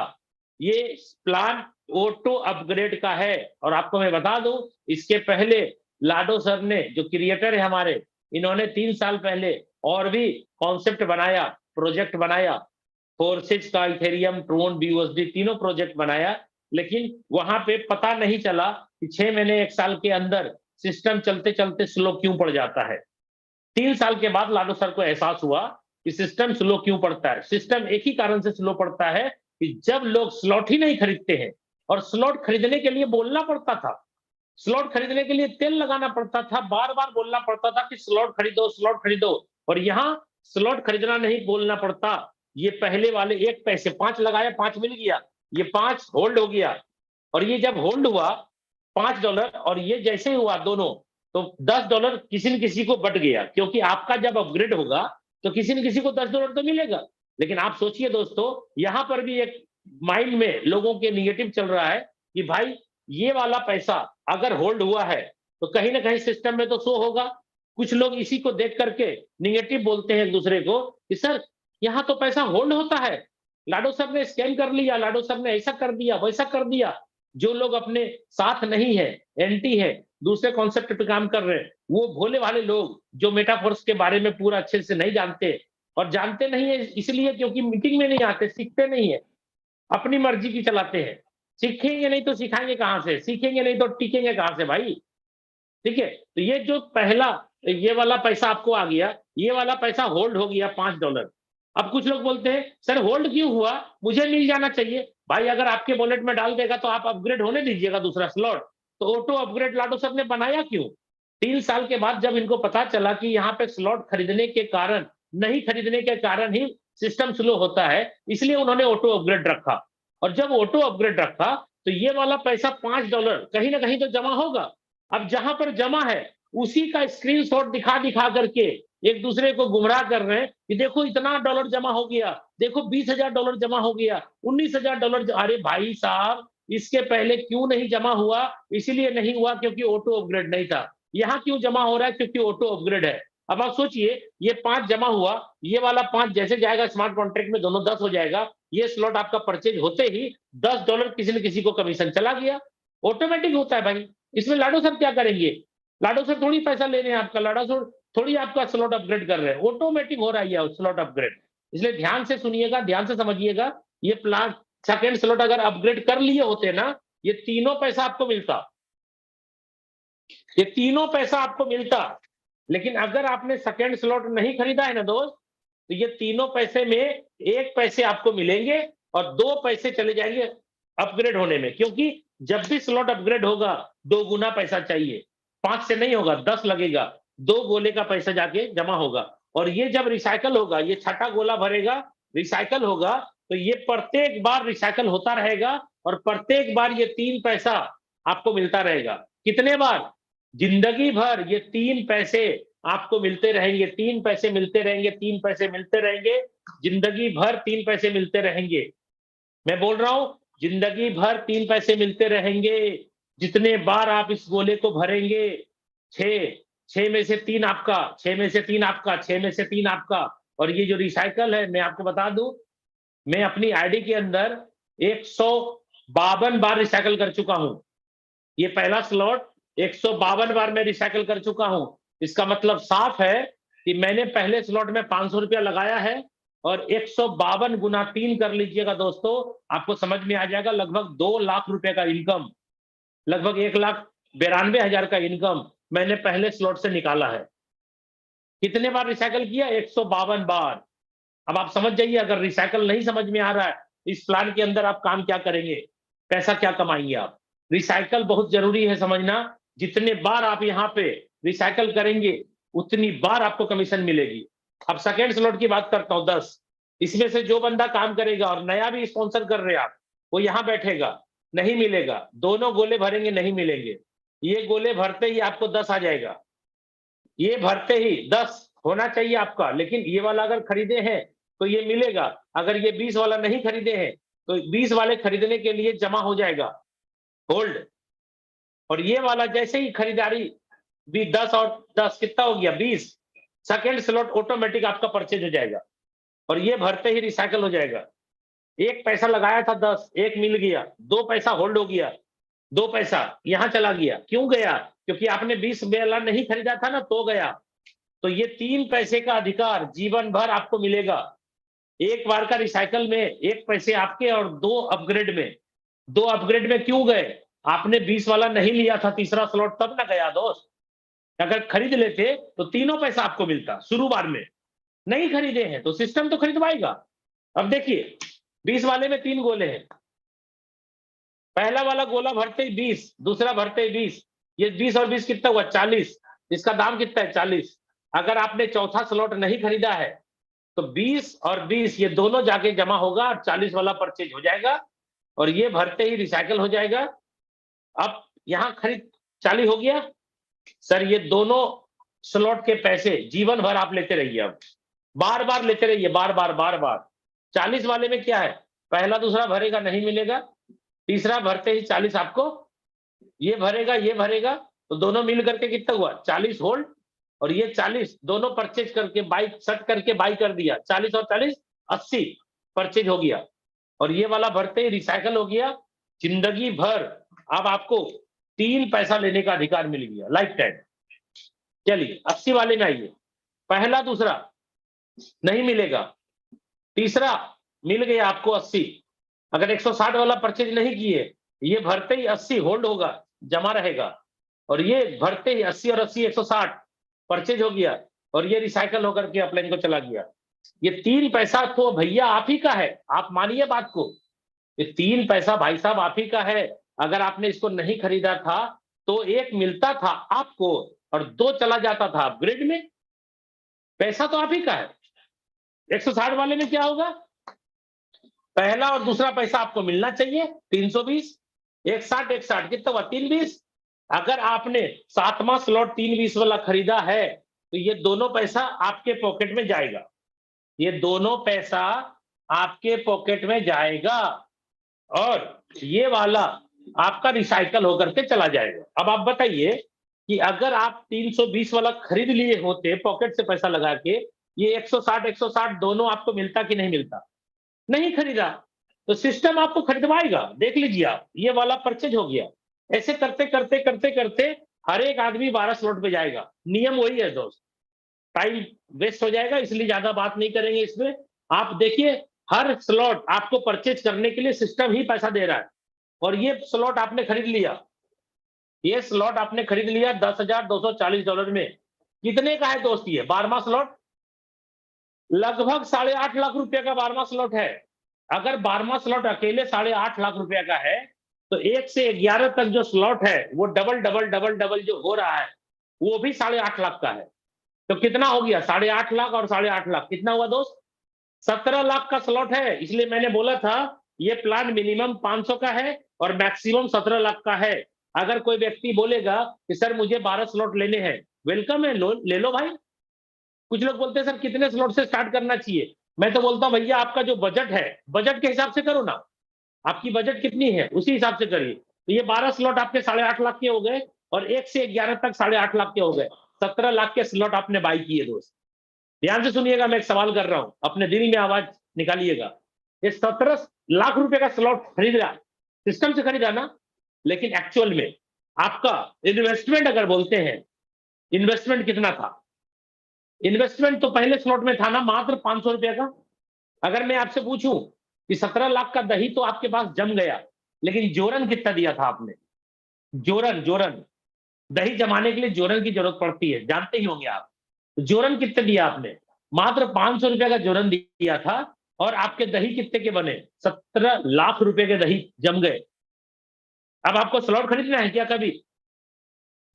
ये प्लान ऑटो अपग्रेड का है। और आपको मैं बता दूं, इसके पहले लाडो सर ने, जो क्रिएटर है हमारे, इन्होंने 3 साल पहले और भी कॉन्सेप्ट बनाया, प्रोजेक्ट बनाया, फोर्सेज का, इथेरियम, ट्रोन, बीयूएसडी तीनों प्रोजेक्ट बनाया। लेकिन वहां पे पता नहीं चला कि 6 महीने 1 साल के अंदर सिस्टम चलते चलते स्लो क्यों पड़ जाता है। 3 साल के बाद लाडो सर को एहसास हुआ कि सिस्टम स्लो क्यों पड़ता है। सिस्टम एक ही कारण से स्लो पड़ता है कि जब लोग स्लॉट ही नहीं खरीदते हैं, और स्लॉट खरीदने के लिए बोलना पड़ता था, स्लॉट खरीदने के लिए तेल लगाना पड़ता था, बार बार बोलना पड़ता था कि स्लॉट खरीदो स्लॉट खरीदो। और यहाँ स्लॉट खरीदना नहीं बोलना पड़ता। ये पहले वाले 1 पैसे 5 लगाया, 5 मिल गया, ये 5 होल्ड हो गया। और ये जब होल्ड हुआ $5 और ये जैसे हुआ दोनों, तो $10 किसी न किसी को बट गया। क्योंकि आपका जब अपग्रेड होगा तो किसी न किसी को $10 तो मिलेगा। लेकिन आप सोचिए दोस्तों, यहां पर भी एक माइंड में लोगों के निगेटिव चल रहा है कि भाई ये वाला पैसा अगर होल्ड हुआ है तो कहीं ना कहीं सिस्टम में तो शो होगा। कुछ लोग इसी को देख करके निगेटिव बोलते हैं एक दूसरे को कि सर यहाँ तो पैसा होल्ड होता है, लाडो सर ने स्कैम कर लिया, लाडो सर ने ऐसा कर दिया वैसा कर दिया। जो लोग अपने साथ नहीं है, एंटी है, दूसरे कॉन्सेप्ट पे काम कर रहे हैं, वो भोले भाले लोग जो मेटाफोर्स के बारे में पूरा अच्छे से नहीं जानते, और जानते नहीं है इसलिए क्योंकि मीटिंग में नहीं आते, सीखते नहीं है, अपनी मर्जी की चलाते हैं। सीखेंगे नहीं तो सिखाएंगे कहां से, सीखेंगे नहीं तो टिकेंगे कहां से भाई। ठीक है, तो ये जो पहला ये वाला पैसा आपको आ गया, ये वाला पैसा होल्ड हो गया $5। अब कुछ लोग बोलते हैं सर होल्ड क्यों हुआ, मुझे मिल जाना चाहिए। भाई अगर आपके वॉलेट में डाल देगा तो आप अपग्रेड होने दीजिएगा दूसरा स्लॉट। तो ऑटो अपग्रेड लाडो सर ने बनाया क्यों? 3 साल के बाद जब इनको पता चला कि यहाँ पे स्लॉट खरीदने के कारण, नहीं खरीदने के कारण ही सिस्टम स्लो होता है, इसलिए उन्होंने ऑटो अपग्रेड रखा। और जब ऑटो अपग्रेड रखा तो ये वाला पैसा $5 कहीं ना कहीं तो जमा होगा। अब जहां पर जमा है उसी का स्क्रीनशॉट दिखा दिखा करके एक दूसरे को गुमराह कर रहे हैं कि देखो इतना डॉलर जमा हो गया, देखो $20,000 जमा हो गया, $19,000। अरे भाई साहब, इसके पहले क्यों नहीं जमा हुआ? इसीलिए नहीं हुआ क्योंकि ऑटो अपग्रेड नहीं था। यहाँ क्यों जमा हो रहा है? क्योंकि ऑटो अपग्रेड है। अब आप सोचिए, ये 5 जमा हुआ, ये वाला 5 जैसे जाएगा स्मार्ट कॉन्ट्रैक्ट में, दोनों 10 हो जाएगा। ये स्लॉट आपका परचेज होते ही $10 किसी न किसी को कमीशन चला गया। ऑटोमेटिक होता है भाई। इसमें लाडो सर क्या करेंगे? लाडो सर थोड़ी पैसा ले रहे हैं आपका, लाडो सर थोड़ी आपका स्लॉट अपग्रेड कर रहे हैं, ऑटोमेटिक हो रहा है ये स्लॉट अपग्रेड। इसलिए ध्यान से सुनिएगा, ध्यान से समझिएगा। ये प्लान सेकंड स्लॉट अगर अपग्रेड कर लिए होते ना, ये तीनों पैसा आपको मिलता, ये तीनों पैसा आपको मिलता। लेकिन अगर आपने सेकंड स्लॉट नहीं खरीदा है ना दोस्त, तो ये तीनों पैसे में 1 पैसे आपको मिलेंगे और 2 पैसे चले जाएंगे अपग्रेड होने में। क्योंकि जब भी स्लॉट अपग्रेड होगा 2 गुना पैसा चाहिए, 5 से नहीं होगा, 10 लगेगा, 2 गोले का पैसा जाके जमा होगा। और ये जब रिसाइकल होगा, ये छठा गोला भरेगा, रिसाइकल होगा, तो ये प्रत्येक बार रिसाइकल होता रहेगा और प्रत्येक बार ये 3 पैसा आपको मिलता रहेगा। कितने बार? जिंदगी भर ये 3 पैसे आपको मिलते रहेंगे, 3 पैसे मिलते रहेंगे, 3 पैसे मिलते रहेंगे, जिंदगी भर 3 पैसे मिलते रहेंगे। मैं बोल रहा हूं, जिंदगी भर 3 पैसे मिलते रहेंगे। जितने बार आप इस गोले को भरेंगे, 6 में से 3 आपका, 6 में से 3 आपका, 6 में से 3 आपका। और ये जो रिसाइकल है, मैं आपको बता दूं, मैं अपनी आईडी के अंदर 152 बार रिसाइकल कर चुका हूं। ये पहला स्लॉट 152 बार मैं रिसाइकल कर चुका हूं। इसका मतलब साफ है कि मैंने पहले स्लॉट में ₹500 लगाया है और 152 गुना 3 कर लीजिएगा दोस्तों, आपको समझ में आ जाएगा। लगभग 2 लाख रुपए का इनकम, लगभग 1,92,000 का इनकम मैंने पहले स्लॉट से निकाला है। कितने बार रिसाइकल किया? 152 बार। अब आप समझ जाइए, अगर रिसाइकल नहीं समझ में आ रहा है, इस प्लान के अंदर आप काम क्या करेंगे, पैसा क्या कमाएंगे आप। रिसाइकल बहुत जरूरी है समझना। जितने बार आप यहाँ पे रिसाइकल करेंगे, उतनी बार आपको कमीशन मिलेगी। अब सेकेंड स्लॉट की बात करता हूं, 10। इसमें से जो बंदा काम करेगा और नया भी स्पॉन्सर कर रहे हैं आप, वो यहाँ बैठेगा, नहीं मिलेगा। दोनों गोले भरेंगे, नहीं मिलेंगे। ये गोले भरते ही आपको 10 आ जाएगा, ये भरते ही 10 होना चाहिए आपका। लेकिन ये वाला अगर खरीदे हैं तो ये मिलेगा। अगर ये 20 वाला नहीं खरीदे हैं तो 20 वाले खरीदने के लिए जमा हो जाएगा, होल्ड। और ये वाला जैसे ही खरीदारी भी 10 और 10 कितना हो गया, 20, सेकेंड स्लॉट ऑटोमेटिक आपका परचेज हो जाएगा और ये भरते ही रिसाइकल हो जाएगा। 1 पैसा लगाया था 10, 1 मिल गया, 2 पैसा होल्ड हो गया, 2 पैसा यहां चला गया। क्यों गया? क्योंकि आपने 20 वाला नहीं खरीदा था ना, तो गया। तो ये 3 पैसे का अधिकार जीवन भर आपको मिलेगा। एक बार का रिसाइकल में 1 पैसे आपके और 2 अपग्रेड में। 2 अपग्रेड में क्यों गए? आपने 20 वाला नहीं लिया था, तीसरा स्लॉट, तब ना गया दोस्त। अगर खरीद लेते तो तीनों पैसा आपको मिलता शुरू बार में। नहीं खरीदे हैं तो सिस्टम तो खरीदवाएगा। अब देखिए, 20 वाले में 3 गोले हैं। पहला वाला गोला भरते ही 20, दूसरा भरते ही 20, ये 20 और 20 कितना हुआ, 40। इसका दाम कितना है, 40। अगर आपने चौथा स्लॉट नहीं खरीदा है तो 20 और 20 ये दोनों जाके जमा होगा और 40 वाला परचेज हो जाएगा और ये भरते ही रिसाइकल हो जाएगा। अब यहां खरीद चालू हो गया। सर ये दोनों स्लॉट के पैसे जीवन भर आप लेते रहिए, अब बार बार लेते रहिए, बार बार बार बार। 40 वाले में क्या है, पहला दूसरा भरेगा, नहीं मिलेगा, तीसरा भरते ही 40 आपको, ये भरेगा, तो दोनों मिल करके कितना हुआ, 40 होल्ड। और ये 40 दोनों परचेज करके बाई सेट करके बाई कर दिया, 40 और 40 80 परचेज हो गया। और ये वाला भरते ही रिसाइकल हो गया। जिंदगी भर अब आपको 3 पैसा लेने का अधिकार मिल गया, लाइफ टाइम। चलिए 80 वाले में आइए। पहला दूसरा नहीं मिलेगा, तीसरा मिल गया आपको 80। अगर 160 वाला परचेज नहीं किए, ये भरते ही 80 होल्ड होगा, जमा रहेगा। और ये भरते ही 80 और 80 160 परचेज हो गया और ये रिसाइकल होकर के अपलाइन को चला गया। ये 3 पैसा तो भैया आप ही का है, आप मानिए बात को। ये 3 पैसा भाई साहब आप ही का है। अगर आपने इसको नहीं खरीदा था तो एक मिलता था आपको और 2 चला जाता था अपग्रेड में। पैसा तो आप ही का है। 160 वाले में क्या होगा, पहला और दूसरा पैसा आपको मिलना चाहिए 320, 160 कितना हुआ 320। अगर आपने 7वां स्लॉट 320 वाला खरीदा है तो ये दोनों पैसा आपके पॉकेट में जाएगा, ये दोनों पैसा आपके पॉकेट में जाएगा और ये वाला आपका रिसाइकल होकर के चला जाएगा। अब आप बताइए कि अगर आप 320 वाला खरीद लिए होते पॉकेट से पैसा लगा के, ये 160 दोनों आपको मिलता कि नहीं मिलता? नहीं खरीदा, तो सिस्टम आपको खरीदवाएगा। देख लीजिए आप, ये वाला परचेज हो गया। ऐसे करते करते करते करते हर एक आदमी 12 स्लॉट पे जाएगा। नियम वही है दोस्त, टाइम वेस्ट हो जाएगा इसलिए ज्यादा बात नहीं करेंगे इसमें। आप देखिए हर स्लॉट आपको परचेज करने के लिए सिस्टम ही पैसा दे रहा है। और ये स्लॉट आपने खरीद लिया, ये स्लॉट आपने खरीद लिया $10,240 में। कितने का है दोस्त ये 12वां स्लॉट? लगभग 8.5 लाख रुपए का 12वां स्लॉट है। अगर 12वां स्लॉट अकेले 8.5 लाख रुपए का है तो 1 से 11 तक जो स्लॉट है वो डबल डबल डबल डबल जो हो रहा है वो भी 8.5 लाख का है। तो कितना हो गया 8.5 लाख और 8.5 लाख कितना हुआ दोस्त? 17 लाख का स्लॉट है। इसलिए मैंने बोला था ये प्लान मिनिमम 500 का है और मैक्सिमम 17 लाख का है। अगर कोई व्यक्ति बोलेगा कि सर मुझे 12 स्लॉट लेने हैं, वेलकम है, ले लो भाई। कुछ लोग बोलते हैं सर कितने स्लॉट से स्टार्ट करना चाहिए? मैं तो बोलता हूं भैया आपका जो बजट है, बजट के हिसाब से करो ना। आपकी बजट कितनी है उसी हिसाब से करिए। तो ये 12 स्लॉट आपके 8.5 लाख के हो गए और 1 से 11 तक 8.5 लाख के हो गए। 17 लाख के स्लॉट आपने बाई किए दोस्त। ध्यान से सुनिएगा, मैं एक सवाल कर रहा हूं, अपने दिल में आवाज निकालिएगा। ये 17 लाख रुपए का स्लॉट खरीदा, सिस्टम से खरीदा ना, लेकिन एक्चुअल में आपका इन्वेस्टमेंट अगर बोलते हैं, इन्वेस्टमेंट कितना था? इन्वेस्टमेंट तो पहले स्लॉट में था ना मात्र 500 रुपए का। अगर मैं आपसे पूछूं कि 17 लाख का दही तो आपके पास जम गया, लेकिन जोरन कितना दिया था आपने? जोरन जोरन दही जमाने के लिए जोरन की जरूरत पड़ती है, जानते ही होंगे आप। जोरन कितने दिया आपने? मात्र 500 रुपए का जोरन दिया था और आपके दही कितने के बने? 17 लाख रुपए के दही जम गए। अब आपको स्लॉट खरीदना है क्या? कभी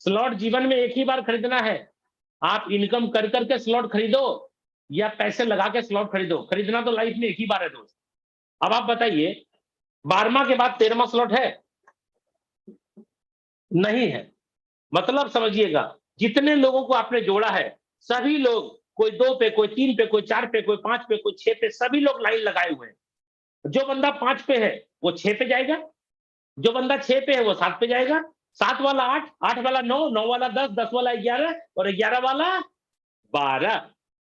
स्लॉट जीवन में एक ही बार खरीदना है। आप इनकम कर करके स्लॉट खरीदो या पैसे लगा के स्लॉट खरीदो, खरीदना तो लाइफ में एक ही बार है दोस्त। अब आप बताइए 12वां के बाद 13वां स्लॉट है? नहीं है। मतलब समझिएगा, जितने लोगों को आपने जोड़ा है सभी लोग, कोई 2 पे, कोई 3 पे, कोई 4 पे, कोई 5 पे, कोई 6 पे, सभी लोग लाइन लगाए हुए हैं। जो बंदा 5 पे है वो 6 पे जाएगा, जो बंदा 6 पे है वो 7 पे जाएगा, 7 वाला 8, 8 वाला 9, 9 वाला 10, 10 वाला 11 और 11 वाला 12।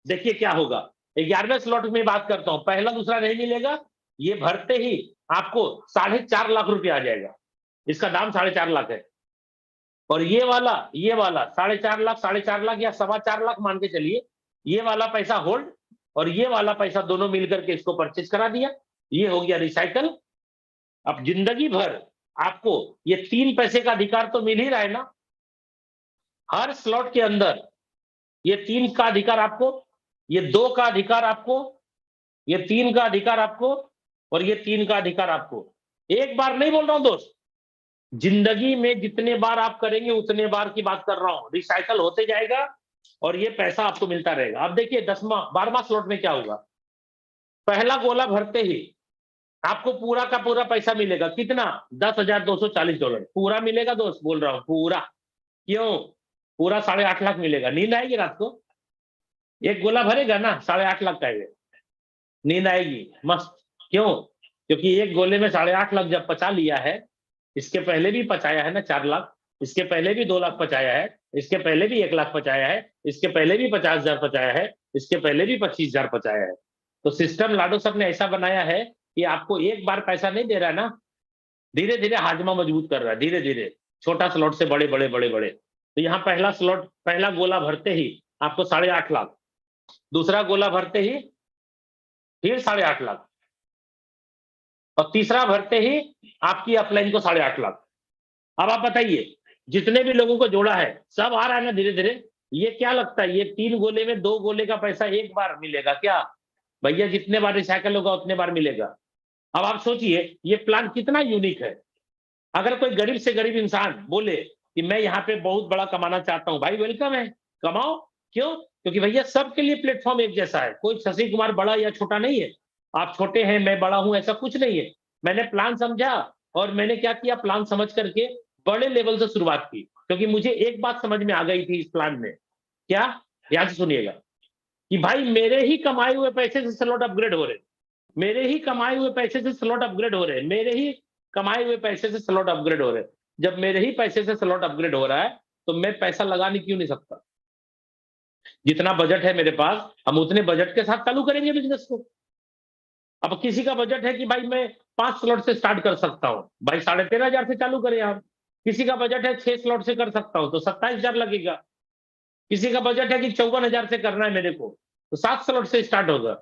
देखिए क्या होगा। 11वें स्लॉट में बात करता हूं, पहला दूसरा नहीं मिलेगा, ये भरते ही आपको 4.5 लाख रुपया आ जाएगा। इसका दाम 4.5 लाख है। और ये वाला 4.5 लाख या 4.25 लाख मान के चलिए, ये वाला पैसा होल्ड और ये वाला पैसा दोनों मिलकर के इसको परचेज करा दिया, ये हो गया रिसाइकल। अब जिंदगी भर आपको ये 3 पैसे का अधिकार तो मिल ही रहा है ना। हर स्लॉट के अंदर ये 3 का अधिकार आपको, ये 2 का अधिकार आपको, ये 3 का अधिकार आपको और ये 3 का अधिकार आपको। एक बार नहीं बोल रहा हूं दोस्त, जिंदगी में जितने बार आप करेंगे उतने बार की बात कर रहा हूं। रिसाइकल होते जाएगा और ये पैसा आपको मिलता रहेगा। अब देखिए 12वां स्लॉट में क्या होगा। पहला गोला भरते ही आपको पूरा का पूरा पैसा मिलेगा। कितना? $10,240 पूरा मिलेगा दोस्त, बोल रहा हूं पूरा। क्यों? पूरा 8.5 लाख मिलेगा। नींद आएगी रात को? एक गोला भरेगा ना 8.5 लाख का है, नींद आएगी मस्त। क्यों? क्योंकि एक गोले में 8.5 लाख जब पचा लिया है, इसके पहले भी पचाया है ना 4 लाख, इसके पहले भी 2 लाख पचाया है, इसके पहले भी 1 लाख पचाया है, इसके पहले भी 50,000 पचाया है, इसके पहले भी 25,000 पचाया है। तो सिस्टम लाडो साहब ने ऐसा बनाया है कि आपको एक बार पैसा नहीं दे रहा है ना, धीरे धीरे हाजमा मजबूत कर रहा है, धीरे धीरे छोटा स्लॉट से बड़े बड़े बड़े बड़े। तो यहाँ पहला स्लॉट, पहला गोला भरते ही आपको 8.5 लाख, दूसरा गोला भरते ही फिर 8.5 लाख और तीसरा भरते ही आपकी अपलाइन को 8.5 लाख। अब आप बताइए जितने भी लोगों को जोड़ा है सब आ रहा है ना धीरे धीरे। ये क्या लगता है, ये 3 गोले में 2 गोले का पैसा एक बार मिलेगा क्या? भैया जितने बार रिसाइकल होगा उतने बार मिलेगा। अब आप सोचिए ये प्लान कितना यूनिक है। अगर कोई गरीब से गरीब इंसान बोले कि मैं यहाँ पे बहुत बड़ा कमाना चाहता हूँ, भाई वेलकम है, कमाओ। क्यों? क्योंकि भैया सबके लिए प्लेटफॉर्म एक जैसा है, कोई शशि कुमार बड़ा या छोटा नहीं है, आप छोटे हैं मैं बड़ा हूं, ऐसा कुछ नहीं है। मैंने प्लान समझा और मैंने क्या किया, प्लान समझ करके बड़े लेवल से शुरुआत की, क्योंकि मुझे एक बात समझ में आ गई थी इस प्लान में। क्या? ध्यान से सुनिएगा कि भाई मेरे ही कमाए हुए पैसे से स्लॉट अपग्रेड हो रहे, मेरे ही कमाए हुए पैसे से स्लॉट अपग्रेड हो रहे, मेरे ही कमाए हुए पैसे से स्लॉट अपग्रेड हो रहे। जब मेरे ही पैसे से स्लॉट अपग्रेड हो रहा है तो मैं पैसा लगाने क्यों नहीं सकता? जितना बजट है मेरे पास, हम उतने बजट के साथ चालू करेंगे बिजनेस को। अब किसी का बजट है कि भाई मैं 5 स्लॉट से स्टार्ट कर सकता हूं, भाई 13,500 से चालू करें आप। किसी का बजट है 6 स्लॉट से कर सकता हूं तो 27,000 लगेगा। किसी का बजट है कि 54,000 से करना है मेरे को तो 7 स्लॉट से स्टार्ट होगा।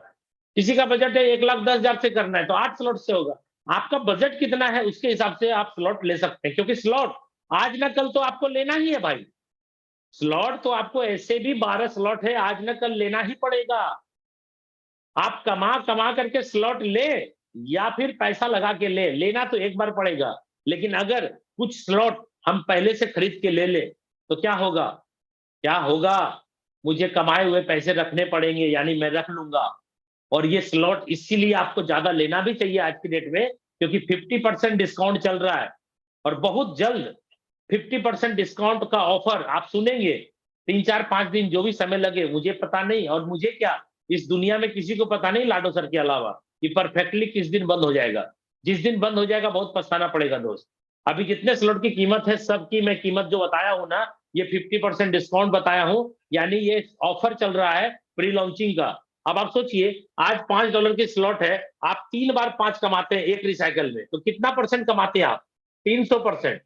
किसी का बजट है 1,10,000 से करना है तो 8 स्लॉट से होगा। आपका बजट कितना है उसके हिसाब से आप स्लॉट ले सकते हैं, क्योंकि स्लॉट आज ना कल तो आपको लेना ही है भाई। स्लॉट तो आपको ऐसे भी 12 स्लॉट है, आज ना कल लेना ही पड़ेगा। आप कमा कमा करके स्लॉट ले या फिर पैसा लगा के ले, लेना तो एक बार पड़ेगा। लेकिन अगर कुछ स्लॉट हम पहले से खरीद के ले ले तो क्या होगा? क्या होगा? मुझे कमाए हुए पैसे रखने पड़ेंगे, यानी मैं रख लूंगा। और ये स्लॉट इसीलिए आपको ज्यादा लेना भी चाहिए आज की डेट में, क्योंकि 50% डिस्काउंट चल रहा है और बहुत जल्द 50% डिस्काउंट का ऑफर आप सुनेंगे। 3 4 5 दिन जो भी समय लगे मुझे पता नहीं, और मुझे क्या, इस दुनिया में किसी को पता नहीं लाडो सर के अलावा कि परफेक्टली किस दिन बंद हो जाएगा। जिस दिन बंद हो जाएगा बहुत पछताना पड़ेगा दोस्त। अभी जितने स्लॉट की कीमत है सबकी मैं कीमत जो बताया हूं ना, ये 50% डिस्काउंट बताया हूं, यानी ये ऑफर चल रहा है प्री लॉन्चिंग का। अब आप सोचिए, आज $5 की स्लॉट है, आप 3 बार 5 कमाते हैं एक रिसाइकल में, तो कितना परसेंट कमाते हैं आप? 300%।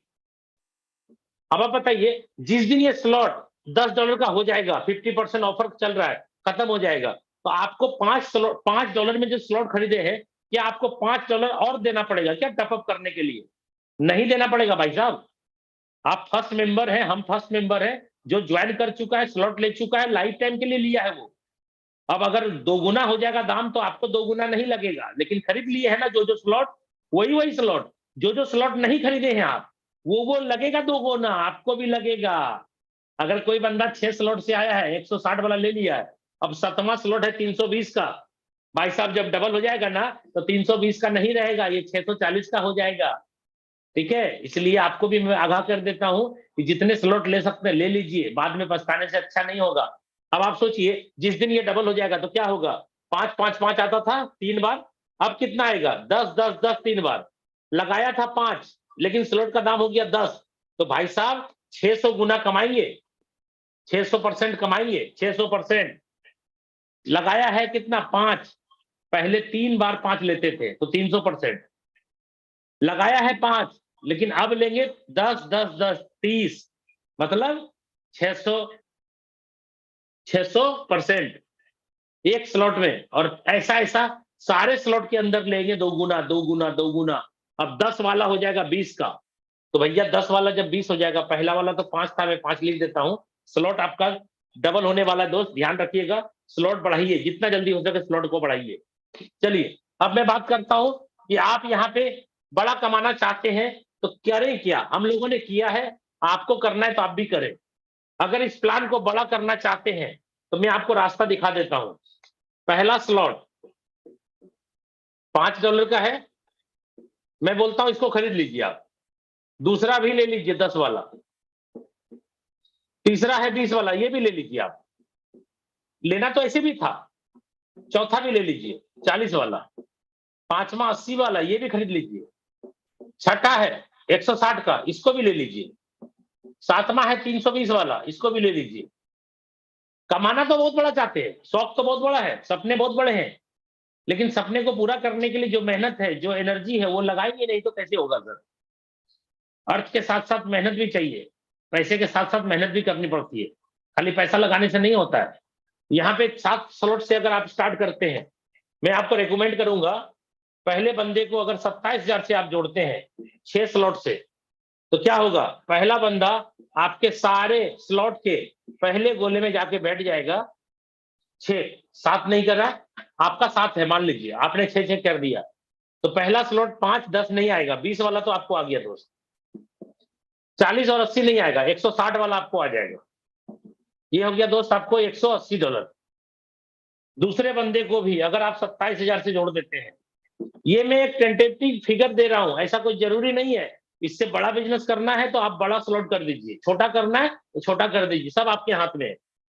अब आप बताइए, जिस दिन ये स्लॉट $10 का हो जाएगा, 50% ऑफर चल रहा है, खत्म हो जाएगा, तो आपको $5 में जो स्लॉट खरीदे हैं, क्या आपको $5 और देना पड़ेगा क्या टॉपअप करने के लिए? नहीं देना पड़ेगा भाई साहब। आप फर्स्ट मेंबर हैं, हम फर्स्ट मेंबर हैं, जो ज्वाइन कर चुका है, स्लॉट ले चुका है, लाइफ टाइम के लिए लिया है वो। अब अगर दोगुना हो जाएगा दाम तो आपको दोगुना नहीं लगेगा, लेकिन खरीद लिए है ना जो जो स्लॉट, वही वही स्लॉट। जो जो स्लॉट नहीं खरीदे हैं आप, वो लगेगा दोगुना, आपको भी लगेगा। अगर कोई बंदा 6 स्लॉट से आया है, 160 वाला ले लिया है, अब 7वां स्लॉट है 320 का, भाई साहब जब डबल हो जाएगा ना तो 320 का नहीं रहेगा, ये 640 का हो जाएगा। ठीक है, इसलिए आपको भी मैं आगाह कर देता हूं कि जितने स्लॉट ले सकते हैं ले लीजिए, बाद में पछताने से अच्छा नहीं होगा। अब आप सोचिए, जिस दिन ये डबल हो जाएगा तो क्या होगा? 5 5 5 आता था 3 बार, अब कितना आएगा? 10 10 10 3 बार। लगाया था 5, लेकिन स्लॉट का दाम हो गया 10, तो भाई साहब 600 गुना कमाएंगे, 600% कमाएंगे, 600%। लगाया है कितना? 5, पहले 3 बार 5 लेते थे तो 300%। लगाया है 5, लेकिन अब लेंगे 10 10 10 30, मतलब 600 600% एक स्लॉट में। और ऐसा ऐसा सारे स्लॉट के अंदर लेंगे, दो गुना दो गुना दो गुना। अब 10 वाला हो जाएगा 20 का, तो भैया 10 वाला जब 20 हो जाएगा, पहला वाला तो 5 था, मैं 5 लिख देता हूं। स्लॉट आपका डबल होने वाला दोस्त, ध्यान रखिएगा। स्लॉट बढ़ाइए, जितना जल्दी हो सके स्लॉट को बढ़ाइए। चलिए, अब मैं बात करता हूं कि आप यहाँ पे बड़ा कमाना चाहते हैं तो करें क्या। हम लोगों ने किया है, आपको करना है तो आप भी करें। अगर इस प्लान को बड़ा करना चाहते हैं तो मैं आपको रास्ता दिखा देता हूं। पहला स्लॉट $5 का है, मैं बोलता हूं इसको खरीद लीजिए आप। दूसरा भी ले लीजिए 10 वाला। तीसरा है 20 वाला, ये भी ले लीजिए आप। लेना तो ऐसे भी था। चौथा भी ले लीजिए 40 वाला। पांचवा 80 वाला, ये भी खरीद लीजिए। छठा है 160 का, इसको भी ले लीजिए। सातवां है 320 वाला, इसको भी ले लीजिए। कमाना तो बहुत बड़ा चाहते हैं, शौक तो बहुत बड़ा है, सपने बहुत बड़े हैं, लेकिन सपने को पूरा करने के लिए जो मेहनत है, जो एनर्जी है, वो लगाएंगे नहीं तो कैसे होगा सर। अर्थ के साथ साथ मेहनत भी चाहिए, पैसे के साथ साथ मेहनत भी करनी पड़ती है, खाली पैसा लगाने से नहीं होता है। यहाँ पे 7 स्लॉट से अगर आप स्टार्ट करते हैं, मैं आपको रेकमेंड करूंगा, पहले बंदे को अगर 27,000 से आप जोड़ते हैं 6 स्लॉट से, तो क्या होगा? पहला बंदा आपके सारे स्लॉट के पहले गोले में जाके बैठ जाएगा। 6 7 नहीं कर रहा, आपका 7 है, मान लीजिए आपने 6 कर दिया, तो पहला स्लॉट 5 10 नहीं आएगा, 20 वाला तो आपको आ गया दोस्त। 40 और 80 नहीं आएगा, 160 वाला आपको आ जाएगा। ये हो गया दोस्त आपको $180। दूसरे बंदे को भी अगर आप 27,000 से जोड़ देते हैं, ये मैं एक टेंटेटिव फिगर दे रहा हूं, ऐसा कोई जरूरी नहीं है। इससे बड़ा बिजनेस करना है तो आप बड़ा स्लॉट कर दीजिए, छोटा करना है तो छोटा कर दीजिए, सब आपके हाथ में है।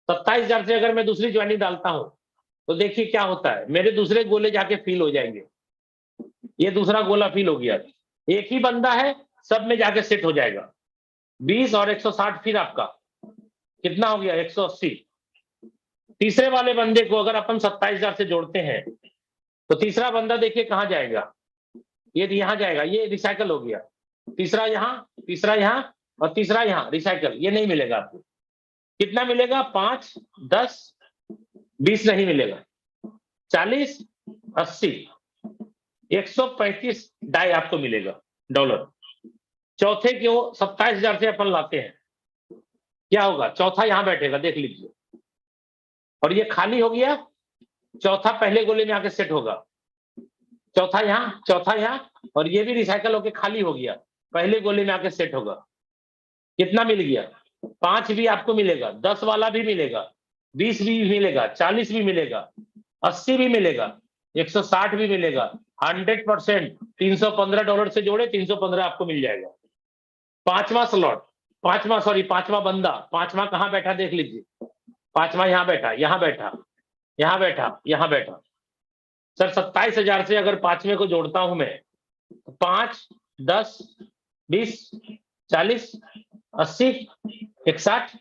27,000 से अगर मैं दूसरी ज्वाइनिंग डालता हूं तो देखिए क्या होता है, मेरे दूसरे गोले जाके फिल हो जाएंगे। ये दूसरा गोला फिल हो गया, एक ही बंदा है, सब में जाके सेट हो जाएगा। 20 और 160 फिर आपका कितना हो गया, 180। तीसरे वाले बंदे को अगर अपन 27,000 से जोड़ते हैं तो तीसरा बंदा देखिए कहां जाएगा, ये यहां जाएगा, ये रिसाइकल हो गया। तीसरा यहां और तीसरा यहां, रिसाइकल, ये नहीं मिलेगा आपको। कितना मिलेगा, 5, 10, 20 नहीं मिलेगा, 40, 80, 135 डाई आपको मिलेगा डॉलर। चौथे को 27,000 से अपन लाते हैं, क्या होगा, चौथा यहां बैठेगा, देख लीजिए, और ये खाली हो गया। चौथा पहले गोले में आके सेट होगा, चौथा यहां, और ये भी रिसाइकल होके खाली हो गया, पहले गोले में आके सेट होगा। कितना मिल गया, 5 भी आपको मिलेगा, 10 वाला भी मिलेगा, 20 भी मिलेगा, 40 भी मिलेगा, 80 भी मिलेगा, 160 भी मिलेगा। 100% $315 से जोड़े, 315 आपको मिल जाएगा। पांचवा स्लॉट, पांचवा बंदा, पांचवा कहां बैठा देख लीजिए, पांचवा यहां बैठा, यहां बैठा, यहां बैठा, यहां बैठा। सर 27,000 से अगर पांचवे को जोड़ता हूं मैं, 5, 10, 20, 40, 80, 160,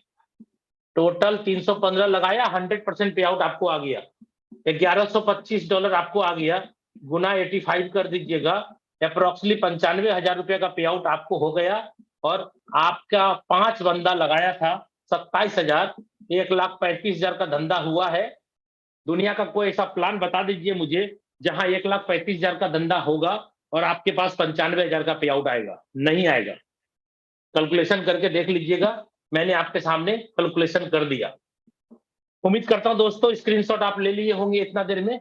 टोटल 315 लगाया, 100% पे आउट आपको आ गया, $1125 आपको आ गया, गुना 85 कर दीजिएगा, अप्रोक्सीमेटली 95,000 रुपए का पे आउट आपको हो गया। और आपका 5 बंदा लगाया था, 27,000, 1,35,000 का धंधा हुआ है। दुनिया का कोई ऐसा प्लान बता दीजिए मुझे जहां 1,35,000 का धंधा होगा और आपके पास 95,000 का पे आउट आएगा, नहीं आएगा। कैलकुलेशन करके देख लीजिएगा, मैंने आपके सामने कैलकुलेशन कर दिया। उम्मीद करता हूं दोस्तों स्क्रीनशॉट आप ले लिए होंगे इतना देर में।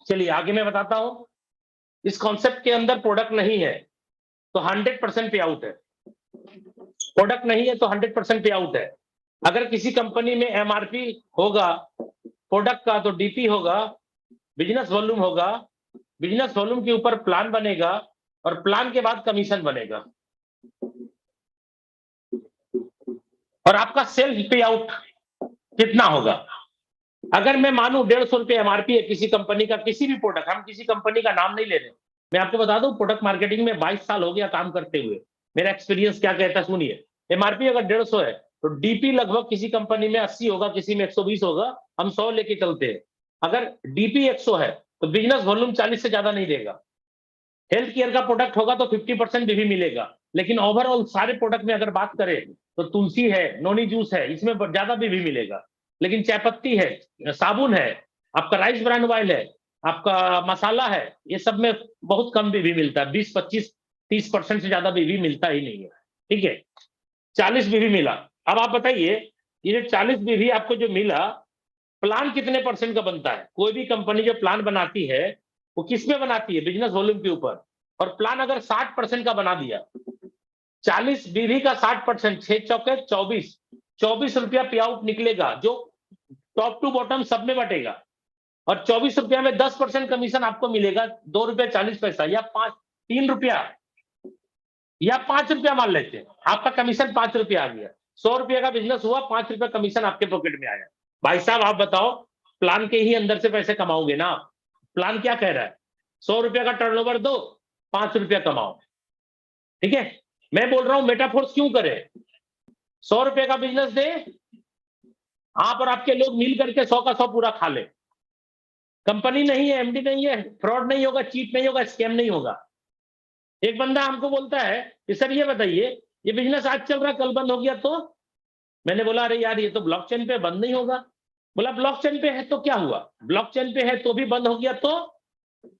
चलिए आगे मैं बताता हूं, इस कॉन्सेप्ट के अंदर प्रोडक्ट नहीं है तो 100% पे आउट है, प्रोडक्ट नहीं है तो 100% पे आउट है। अगर किसी कंपनी में एमआरपी होगा प्रोडक्ट का तो डीपी होगा, बिजनेस वॉल्यूम होगा, बिजनेस वॉल्यूम के ऊपर प्लान बनेगा और प्लान के बाद कमीशन बनेगा, और आपका सेल्स पे आउट कितना होगा। अगर मैं मानूं 150 रुपए एमआरपी है किसी कंपनी का, किसी भी प्रोडक्ट, हम किसी कंपनी का नाम नहीं ले रहे, मैं आपको बता दूं प्रोडक्ट मार्केटिंग में 22 साल हो गया काम करते हुए, मेरा एक्सपीरियंस क्या कहता है सुनिए। एमआरपी अगर 150 है तो डीपी लगभग किसी कंपनी में 80 होगा, किसी में 120 होगा, हम 100 लेके चलते हैं। अगर डीपी 100 है तो बिजनेस वॉल्यूम 40 से ज्यादा नहीं देगा। हेल्थ केयर का प्रोडक्ट होगा तो 50% भी मिलेगा, लेकिन ओवरऑल सारे प्रोडक्ट में अगर बात करें तो तुलसी है, नोनी जूस है, इसमें ज्यादा भी मिलेगा। लेकिन चायपत्ती है, साबुन है, आपका राइस ब्रांड ऑयल है, आपका मसाला है, ये सब में बहुत कम भी मिलता है, 20, 25, 30% से ज्यादा भी मिलता ही नहीं है। ठीक है, 40 भी मिला। अब आप बताइए ये 40 भी आपको जो मिला, प्लान कितने परसेंट का बनता है। कोई भी कंपनी जो प्लान बनाती है वो किस में बनाती है, बिजनेस वॉल्यूम के ऊपर। और प्लान अगर 60% का बना दिया, 40 बीवी का 60%, 6 चौके 24, 24 रुपया पे आउट निकलेगा, जो टॉप टू बॉटम सब में बटेगा। और 24 रुपया में 10% कमीशन आपको मिलेगा, ₹2.40 या 3 रुपया या 5 रुपया मान लेते हैं, आपका कमीशन 5 रुपया आ गया। 100 रुपया का बिजनेस हुआ, 5 रुपया कमीशन आपके पॉकेट में आया। भाई साहब आप बताओ, प्लान के ही अंदर से पैसे कमाओगे ना। प्लान क्या कह रहा है, 100 रुपया का टर्नओवर दो, 5 रुपया कमाओ। ठीक है, मैं बोल रहा हूं मेटाफोर्स क्यों करें, 100 रुपए का बिजनेस दे, आप और आपके लोग मिल करके 100 का 100 पूरा खा ले। कंपनी नहीं है, एमडी नहीं है, फ्रॉड नहीं होगा, चीट नहीं होगा, स्कैम नहीं होगा। एक बंदा हमको बोलता है कि सर ये बताइए, ये बिजनेस आज चल रहा कल बंद हो गया तो। मैंने बोला अरे यार ये तो ब्लॉकचेन पे बंद नहीं होगा। बोला ब्लॉकचेन पे है तो क्या हुआ, ब्लॉकचेन पे है तो भी बंद हो गया तो।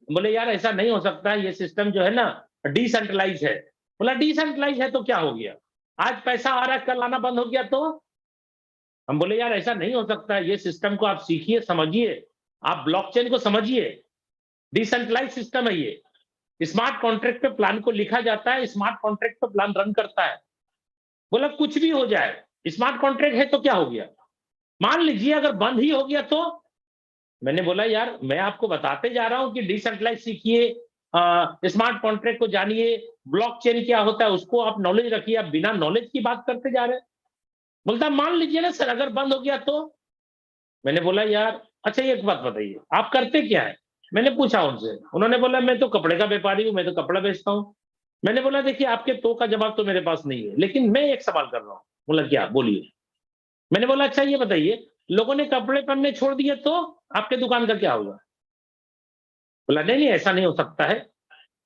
बोले यार ऐसा नहीं हो सकता, ये सिस्टम जो है ना डिसेंट्रलाइज है। बोला डिसेंट्रलाइज है तो क्या हो गया, आज पैसा आ रहा है कल आना बंद हो गया तो। हम बोले यार ऐसा नहीं हो सकता, ये सिस्टम को आप सीखिए, समझिए, आप ब्लॉकचेन को समझिए, डिसेंट्रलाइज सिस्टम है ये। स्मार्ट कॉन्ट्रैक्ट पे प्लान को लिखा जाता है, स्मार्ट कॉन्ट्रैक्ट पे प्लान रन करता है। बोला कुछ भी हो जाए, स्मार्ट कॉन्ट्रैक्ट है तो क्या हो गया, मान लीजिए अगर बंद ही हो गया तो। मैंने बोला यार मैं आपको बताते जा रहा हूं कि डिसेंट्रलाइज सीखिए, स्मार्ट कॉन्ट्रैक्ट को जानिए, ब्लॉकचेन क्या होता है उसको आप नॉलेज रखिए, आप बिना नॉलेज की बात करते जा रहे हैं। बोलता मान लीजिए ना सर अगर बंद हो गया तो। मैंने बोला यार अच्छा ये एक बात बताइए आप करते क्या है। मैंने पूछा उनसे, उन्होंने बोला मैं तो कपड़े का व्यापारी हूं, मैं तो कपड़ा बेचता हूं। मैंने बोला देखिए आपके तो का जवाब तो मेरे पास नहीं है, लेकिन मैं एक सवाल कर रहा हूं। बोला क्या, बोलिए। मैंने बोला अच्छा ये बताइए लोगों ने कपड़े पहनने छोड़ दिए तो आपके दुकान का क्या होगा। बोला नहीं नहीं ऐसा नहीं हो सकता है।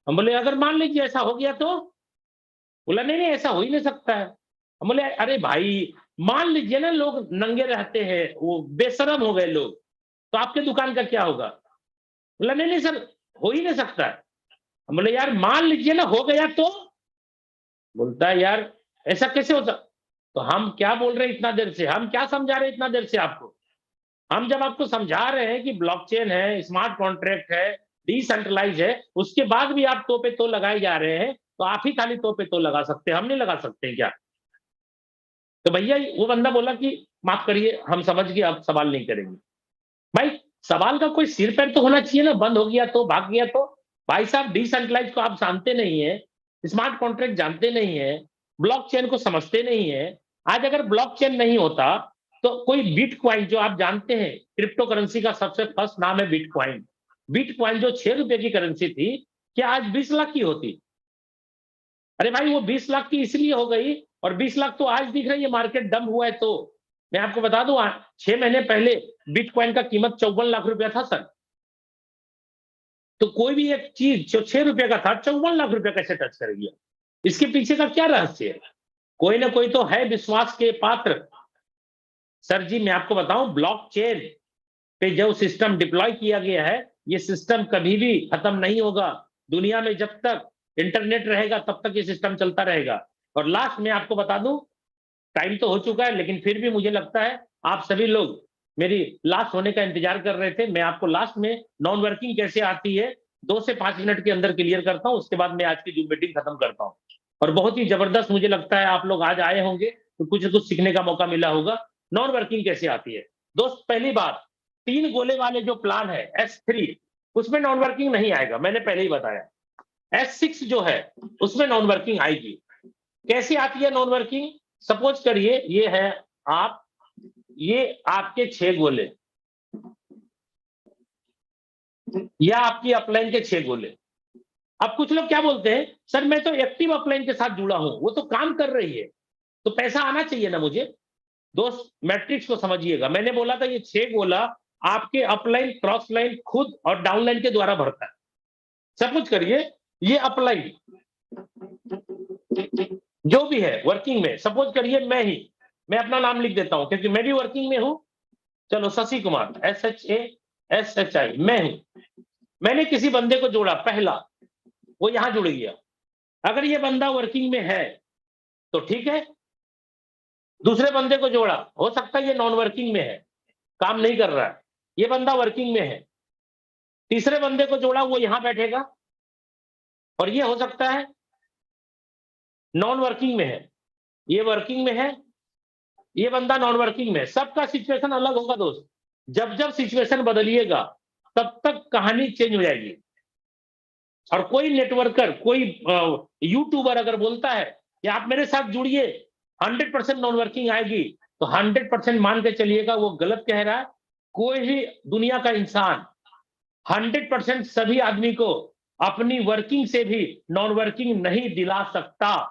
हम बोले अगर मान लीजिए ऐसा हो गया तो। बोला नहीं नहीं ऐसा हो ही नहीं सकता है। हम बोले अरे भाई मान लीजिए ना लोग नंगे रहते हैं, वो बेशरम हो गए लोग, तो आपके दुकान का क्या होगा। बोला नहीं नहीं सर हो ही नहीं सकता है। हम बोले यार मान लीजिए ना हो गया तो। बोलता है यार ऐसा कैसे हो सकता। तो हम क्या बोल रहे हैं इतना देर से, हम क्या समझा रहे हैं इतना देर से आपको। हम जब आपको समझा रहे हैं कि ब्लॉकचेन है, स्मार्ट कॉन्ट्रैक्ट है, डिसेंट्रलाइज है, उसके बाद भी आप तो पे तो लगाए जा रहे हैं, तो आप ही खाली तो पे तो लगा सकते हैं, हम नहीं लगा सकते हैं क्या। तो भैया वो बंदा बोला कि माफ करिए हम समझ गए अब सवाल नहीं करेंगे। भाई सवाल का कोई सिर पैर तो होना चाहिए ना, बंद हो गया तो भाग गया तो। भाई साहब डिसेंट्रलाइज को आप जानते नहीं है, स्मार्ट कॉन्ट्रैक्ट जानते नहीं है, ब्लॉकचेन को समझते नहीं है। आज अगर ब्लॉकचेन नहीं होता तो कोई बिटकॉइन जो आप जानते हैं क्रिप्टो करेंसी का सबसे फर्स्ट नाम है बिटकॉइन। बिटकॉइन जो 6 रुपए की करेंसी थी, क्या आज 20 लाख की होती। अरे भाई वो 20 लाख की इसलिए हो गई, और 20 लाख तो आज दिख रही है मार्केट डंप हुआ है तो। मैं आपको बता दूं 6 महीने पहले बिटकॉइन का कीमत 54 लाख रुपया था सर। तो कोई भी एक चीज जो 6 रुपए का था 54 लाख रुपया कैसे टच कर गया। इसके पीछे का क्या रहस्य है। कोई ना कोई तो है विश्वास के पात्र। सर जी मैं आपको बताऊं ब्लॉकचेन पे जो सिस्टम डिप्लॉय किया गया है, ये सिस्टम कभी भी खत्म नहीं होगा। दुनिया में जब तक इंटरनेट रहेगा तब तक ये सिस्टम चलता रहेगा। और लास्ट में आपको बता दूं, टाइम तो हो चुका है लेकिन फिर भी मुझे लगता है आप सभी लोग मेरी लास्ट होने का इंतजार कर रहे थे। मैं आपको लास्ट में नॉन वर्किंग कैसे आती है 2 से 5 मिनट के अंदर क्लियर करता हूं, उसके बाद मैं आज की जूम मीटिंग खत्म करता हूं। और बहुत ही जबरदस्त मुझे लगता है आप लोग आज आए होंगे तो कुछ न कुछ सीखने का मौका मिला होगा। नॉन वर्किंग कैसे आती है दोस्त, पहली बात 3 गोले वाले जो प्लान है S3 उसमें नॉन वर्किंग नहीं आएगा, मैंने पहले ही बताया। S6 जो है उसमें नॉन वर्किंग आएगी। कैसे आती है नॉन वर्किंग, सपोज करिए ये है आप, ये आपके 6 गोले या आपकी अपलाइन के 6 गोले। अब कुछ लोग क्या बोलते हैं सर मैं तो एक्टिव अपलाइन के साथ जुड़ा हूं, वो तो काम कर रही है तो पैसा आना चाहिए ना मुझे। दोस्त मैट्रिक्स को समझिएगा, मैंने बोला था ये 6 गोला आपके अपलाइन क्रॉस लाइन खुद और डाउनलाइन के द्वारा भरता है। सपोज करिए ये अपलाइन जो भी है वर्किंग में, सपोज करिए मैं अपना नाम लिख देता हूं क्योंकि मैं भी वर्किंग में हूं। चलो शशि कुमार SHASHI मैं हूं। मैंने किसी बंदे को जोड़ा पहला, वो यहां जुड़ गया। अगर ये बंदा वर्किंग में है तो ठीक है। दूसरे बंदे को जोड़ा, हो सकता है ये नॉन वर्किंग में है, काम नहीं कर रहा है, ये बंदा वर्किंग में है। तीसरे बंदे को जोड़ा, वो यहां बैठेगा और ये हो सकता है नॉन वर्किंग में है, ये वर्किंग में है, ये बंदा नॉन वर्किंग में है। सबका सिचुएशन अलग होगा दोस्त। जब जब सिचुएशन बदलिएगा तब तक कहानी चेंज हो जाएगी। और कोई नेटवर्कर कोई यूट्यूबर अगर बोलता है कि आप मेरे साथ जुड़िए 100% नॉन वर्किंग आएगी, तो 100% मान के चलिएगा वो गलत कह रहा है। कोई भी दुनिया का इंसान 100% सभी आदमी को अपनी वर्किंग से भी नॉन वर्किंग नहीं दिला सकता।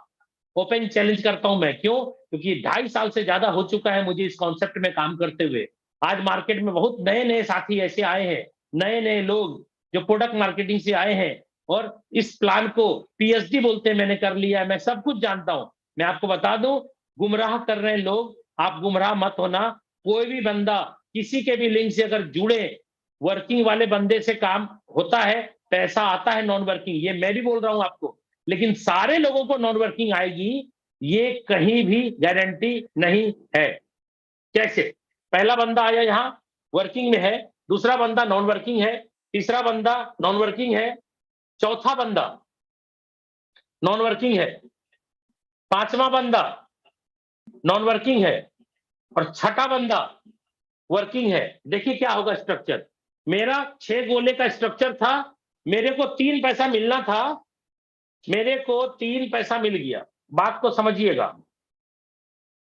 ओपन चैलेंज करता हूं मैं, क्यों, क्योंकि 2.5 साल से ज्यादा हो चुका है मुझे इस कॉन्सेप्ट में काम करते हुए। आज मार्केट में बहुत नए नए साथी ऐसे आए हैं, नए नए लोग जो प्रोडक्ट मार्केटिंग से आए हैं और इस प्लान को PhD बोलते हैं मैंने कर लिया है, मैं सब कुछ जानता हूं। मैं आपको बता दूं गुमराह कर रहे हैं लोग, आप गुमराह मत होना। कोई भी बंदा किसी के भी लिंक से अगर जुड़े, वर्किंग वाले बंदे से काम होता है, पैसा आता है नॉन वर्किंग, ये मैं भी बोल रहा हूं आपको। लेकिन सारे लोगों को नॉन वर्किंग आएगी ये कहीं भी गारंटी नहीं है। कैसे, पहला बंदा आया यहां वर्किंग में है, दूसरा बंदा नॉन वर्किंग है, तीसरा बंदा नॉन वर्किंग है, चौथा बंदा नॉन वर्किंग है, पांचवा बंदा नॉन वर्किंग है, और छठा बंदा वर्किंग है। देखिए क्या होगा स्ट्रक्चर। मेरा 6 गोले का स्ट्रक्चर था, मेरे को 3 पैसा मिलना था, मेरे को 3 पैसा मिल गया। बात को समझिएगा।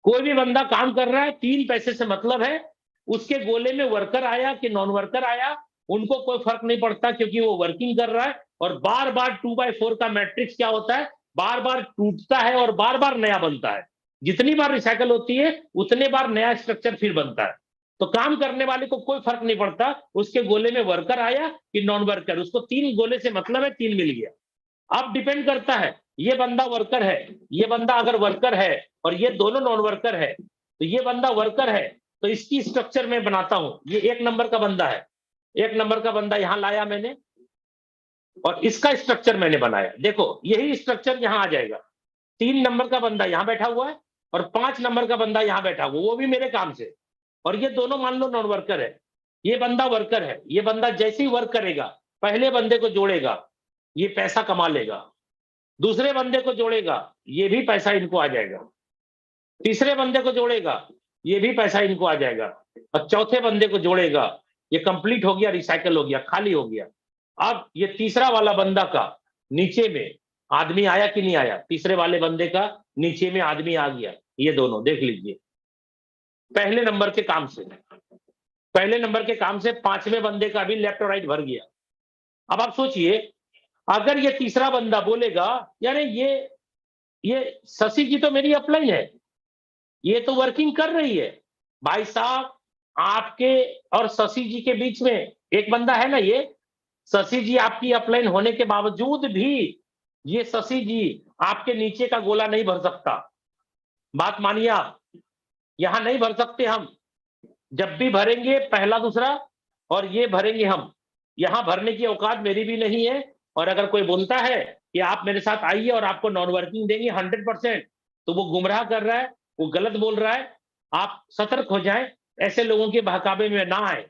कोई भी बंदा काम कर रहा है, 3 पैसे से मतलब है, उसके गोले में वर्कर आया कि नॉन वर्कर आया, उनको कोई फर्क नहीं पड़ता, क्योंकि वो वर्किंग कर रहा है। और बार बार 2/4 का मैट्रिक्स क्या होता है, बार बार टूटता है और बार बार नया बनता है। जितनी बार रिसाइकल होती है उतने बार नया स्ट्रक्चर फिर बनता है। तो काम करने वाले को कोई फर्क नहीं पड़ता उसके गोले में वर्कर आया कि नॉन वर्कर, उसको 3 गोले से मतलब है, 3 मिल गया। अब डिपेंड करता है, ये बंदा वर्कर है, ये बंदा अगर वर्कर है और ये दोनों नॉन वर्कर है, तो ये बंदा वर्कर है, तो इसकी स्ट्रक्चर मैं बनाता हूं। ये 1 नंबर का बंदा है, 1 नंबर का बंदा यहां लाया मैंने, और इसका स्ट्रक्चर मैंने बनाया। देखो यही स्ट्रक्चर यहां आ जाएगा। 3 नंबर का बंदा यहां बैठा हुआ है और 5 नंबर का बंदा यहां बैठा हुआ, वो भी मेरे काम से। और ये दोनों मान लो नॉन वर्कर है, ये बंदा वर्कर है। ये बंदा जैसे ही वर्क करेगा, पहले बंदे को जोड़ेगा, ये पैसा कमा लेगा। दूसरे बंदे को जोड़ेगा, ये भी पैसा इनको आ जाएगा। तीसरे बंदे को जोड़ेगा, ये भी पैसा इनको आ जाएगा। और चौथे बंदे को जोड़ेगा, ये कंप्लीट हो गया, रिसाइकल हो गया, खाली हो गया। अब ये तीसरा वाला बंदा का नीचे में आदमी आया कि नहीं आया, तीसरे वाले बंदे का नीचे में आदमी आ गया। ये दोनों देख लीजिए, पहले नंबर के काम से, पहले नंबर के काम से 5वें बंदे का भी लेफ्ट और राइट भर गया। अब आप सोचिए, अगर ये तीसरा बंदा बोलेगा यार ये शशि जी तो मेरी अपलाइन है, ये तो वर्किंग कर रही है। भाई साहब, आपके और शशि जी के बीच में एक बंदा है ना, ये शशि जी आपकी अपलाइन होने के बावजूद भी ये शशि जी आपके नीचे का गोला नहीं भर सकता। बात मानिए आप, यहां नहीं भर सकते हम। जब भी भरेंगे पहला दूसरा, और ये भरेंगे हम। यहां भरने की औकात मेरी भी नहीं है। और अगर कोई बोलता है कि आप मेरे साथ आइए और आपको नॉन वर्किंग देंगे 100%, तो वो गुमराह कर रहा है, वो गलत बोल रहा है। आप सतर्क हो जाएं, ऐसे लोगों के बहकावे में ना आए।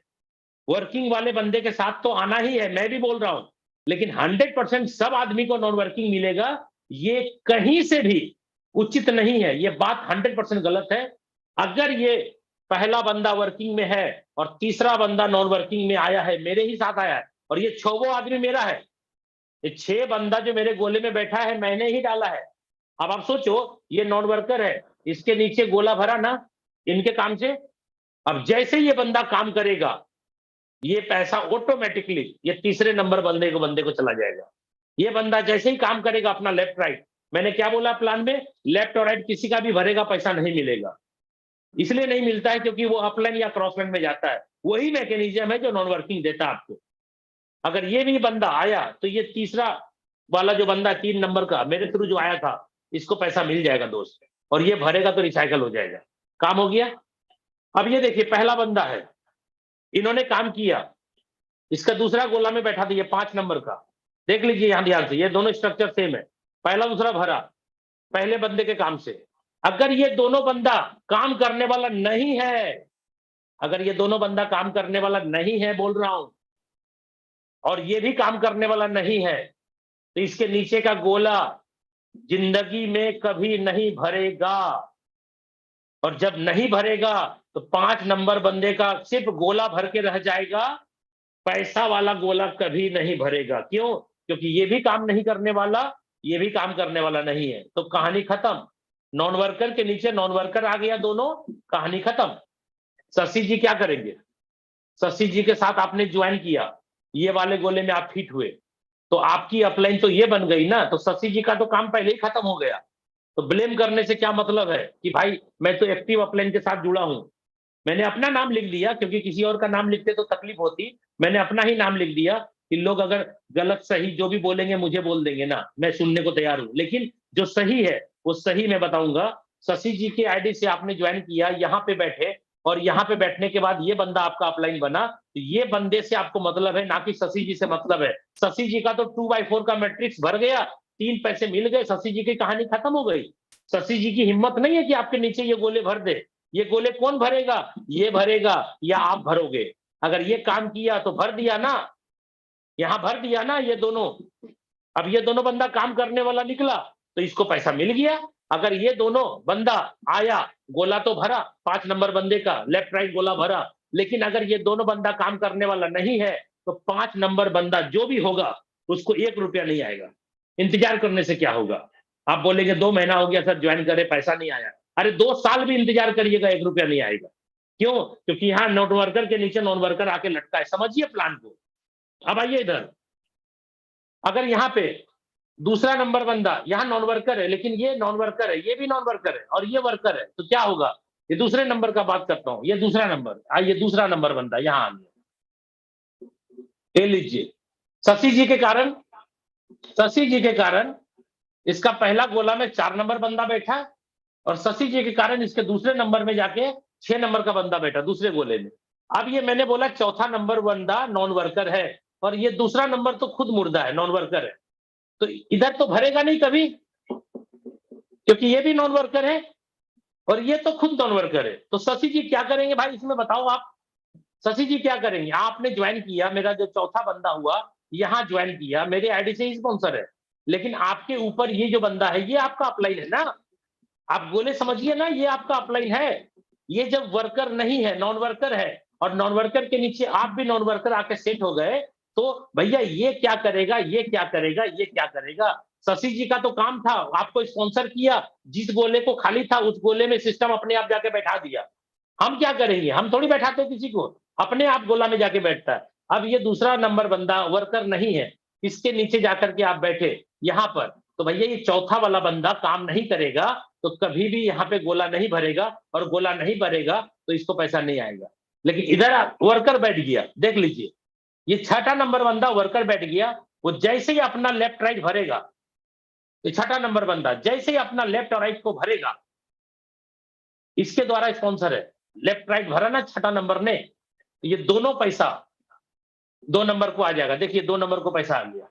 वर्किंग वाले बंदे के साथ तो आना ही है, मैं भी बोल रहा हूं, लेकिन 100% सब आदमी को नॉन वर्किंग मिलेगा, ये कहीं से भी उचित नहीं है। ये बात 100% गलत है। अगर ये पहला बंदा वर्किंग में है और तीसरा बंदा नॉन वर्किंग में आया है, मेरे ही साथ आया है, और ये 6वां आदमी मेरा है, ये 6 बंदा जो मेरे गोले में बैठा है मैंने ही डाला है। अब आप सोचो, ये नॉन वर्कर है, इसके नीचे गोला भरा ना इनके काम से। अब जैसे ये बंदा काम करेगा, ये पैसा ऑटोमेटिकली ये तीसरे नंबर बंदे को चला जाएगा। ये बंदा जैसे ही काम करेगा अपना लेफ्ट राइट, मैंने क्या बोला प्लान में, लेफ्ट और राइट किसी का भी भरेगा पैसा नहीं मिलेगा। इसलिए नहीं मिलता है क्योंकि वो अपलाइन या क्रॉसलाइन में जाता है। वही मैकेनिज्म है जो नॉन वर्किंग देता है आपको। अगर ये भी बंदा आया तो ये तीसरा वाला जो बंदा 3 नंबर का मेरे थ्रू जो आया था, इसको पैसा मिल जाएगा दोस्त, और ये भरेगा तो रिसाइकल हो जाएगा। काम हो गया। अब ये देखिए, पहला बंदा है, इन्होंने काम किया, इसका दूसरा गोला में बैठा था, ये 5 नंबर का। देख लीजिए यहां ध्यान से, ये दोनों स्ट्रक्चर सेम है। पहला दूसरा भरा पहले बंदे के काम से। अगर ये दोनों बंदा काम करने वाला नहीं है, अगर ये दोनों बंदा काम करने वाला नहीं है, बोल रहा हूं, और ये भी काम करने वाला नहीं है, तो इसके नीचे का गोला जिंदगी में कभी नहीं भरेगा। और जब नहीं भरेगा तो 5 नंबर बंदे का सिर्फ गोला भर के रह जाएगा, पैसा वाला गोला कभी नहीं भरेगा। क्यों? क्योंकि ये भी काम नहीं करने वाला, ये भी काम करने वाला नहीं है। तो कहानी खत्म। नॉन वर्कर के नीचे नॉन वर्कर आ गया, दोनों, कहानी खत्म। शशि जी क्या करेंगे? शशि जी के साथ आपने ज्वाइन किया, ये वाले गोले में आप फिट हुए, तो आपकी अपलाइन तो ये बन गई ना, तो शशि जी का तो काम पहले ही खत्म हो गया। तो ब्लेम करने से क्या मतलब है कि भाई मैं तो एक्टिव अपलाइन के साथ जुड़ा हूं। मैंने अपना नाम लिख दिया, क्योंकि किसी और का नाम लिखते तो तकलीफ होती। मैंने अपना ही नाम लिख दिया कि लोग अगर गलत सही जो भी बोलेंगे मुझे बोल देंगे ना, मैं सुनने को तैयार हूं, लेकिन जो सही है वो सही मैं बताऊंगा। शशि जी के आईडी से आपने ज्वाइन किया, यहाँ पे बैठे, और यहाँ पे बैठने के बाद ये बंदा आपका अपलाइन बना, तो ये बंदे से आपको मतलब है, ना कि शशि जी से मतलब है। शशि जी का तो 2/4 का मैट्रिक्स भर गया, 3 पैसे मिल गए, शशि जी की कहानी खत्म हो गई। शशि जी की हिम्मत नहीं है कि आपके नीचे ये गोले भर दे। ये गोले कौन भरेगा? ये भरेगा या आप भरोगे? अगर ये काम किया तो भर दिया ना, यहां भर दिया ना ये दोनों। अब ये दोनों बंदा काम करने वाला निकला, तो इसको पैसा मिल गया। अगर ये दोनों बंदा आया, गोला तो भरा 5 नंबर बंदे का, लेफ्ट राइट गोला भरा, लेकिन अगर ये दोनों बंदा काम करने वाला नहीं है तो 5 नंबर बंदा जो भी होगा उसको 1 रुपया नहीं आएगा। इंतजार करने से क्या होगा? आप बोलेंगे 2 महीना हो गया सर ज्वाइन करे, पैसा नहीं आया। अरे 2 साल भी इंतजार करिएगा, 1 रुपया नहीं आएगा। क्यों? क्योंकि यहाँ नोट वर्कर के नीचे नॉन वर्कर आके लटका है। समझिए प्लान को। अब आइए इधर, अगर यहाँ पे दूसरा नंबर बंदा यहाँ नॉन वर्कर है, लेकिन ये नॉन वर्कर है, ये भी नॉन वर्कर है और ये वर्कर है, तो क्या होगा? ये दूसरे नंबर का बात करता हूं, ये दूसरा नंबर, आइए दूसरा नंबर बंदा यहाँ आ गया। ये लीजिए, शशि जी के कारण, शशि जी के कारण इसका पहला गोला में 4 नंबर बंदा बैठा और शशि जी के कारण इसके दूसरे नंबर में जाके 6 नंबर का बंदा बैठा दूसरे गोले में। अब ये मैंने बोला चौथा नंबर बंदा नॉन वर्कर है और ये दूसरा नंबर तो खुद मुर्दा है, नॉन वर्कर है, तो इधर तो भरेगा नहीं कभी, क्योंकि ये भी नॉन वर्कर है और ये तो खुद नॉन वर्कर है। तो शशि जी क्या करेंगे भाई, इसमें बताओ आप? शशि जी क्या करेंगे? आपने ज्वाइन किया, मेरा जो चौथा बंदा हुआ यहां ज्वाइन किया, मेरे आईडी से ही स्पॉन्सर है, लेकिन आपके ऊपर ये जो बंदा है ये आपका अपलाइन है ना, आप गोले समझिए ना, ये आपका अपलाइन है। ये जब वर्कर नहीं है, नॉन वर्कर है, और नॉन वर्कर के नीचे आप भी नॉन वर्कर आके सेट हो गए, तो भैया ये क्या करेगा, ये क्या करेगा, ये क्या करेगा? शशि जी का तो काम था, आपको स्पॉन्सर किया, जिस गोले को खाली था उस गोले में सिस्टम अपने आप जाके बैठा दिया। हम क्या करेंगे? हम थोड़ी बैठाते किसी को, अपने आप गोला में जाके बैठता है। अब ये दूसरा नंबर बंदा वर्कर नहीं है, इसके नीचे जाकर के आप बैठे यहां पर, तो भैया ये चौथा वाला बंदा काम नहीं करेगा तो कभी भी यहाँ पे गोला नहीं भरेगा, और गोला नहीं भरेगा तो इसको पैसा नहीं आएगा। लेकिन इधर वर्कर बैठ गया, देख लीजिए, ये छठा नंबर बंदा वर्कर बैठ गया, वो जैसे ही अपना लेफ्ट राइट भरेगा, ये छठा नंबर बंदा जैसे ही अपना लेफ्ट और राइट को भरेगा, इसके द्वारा स्पॉन्सर है, लेफ्ट राइट भरा ना छठा नंबर ने, तो ये दोनों पैसा 2 नंबर को आ जाएगा। देखिए 2 नंबर को पैसा आ गया।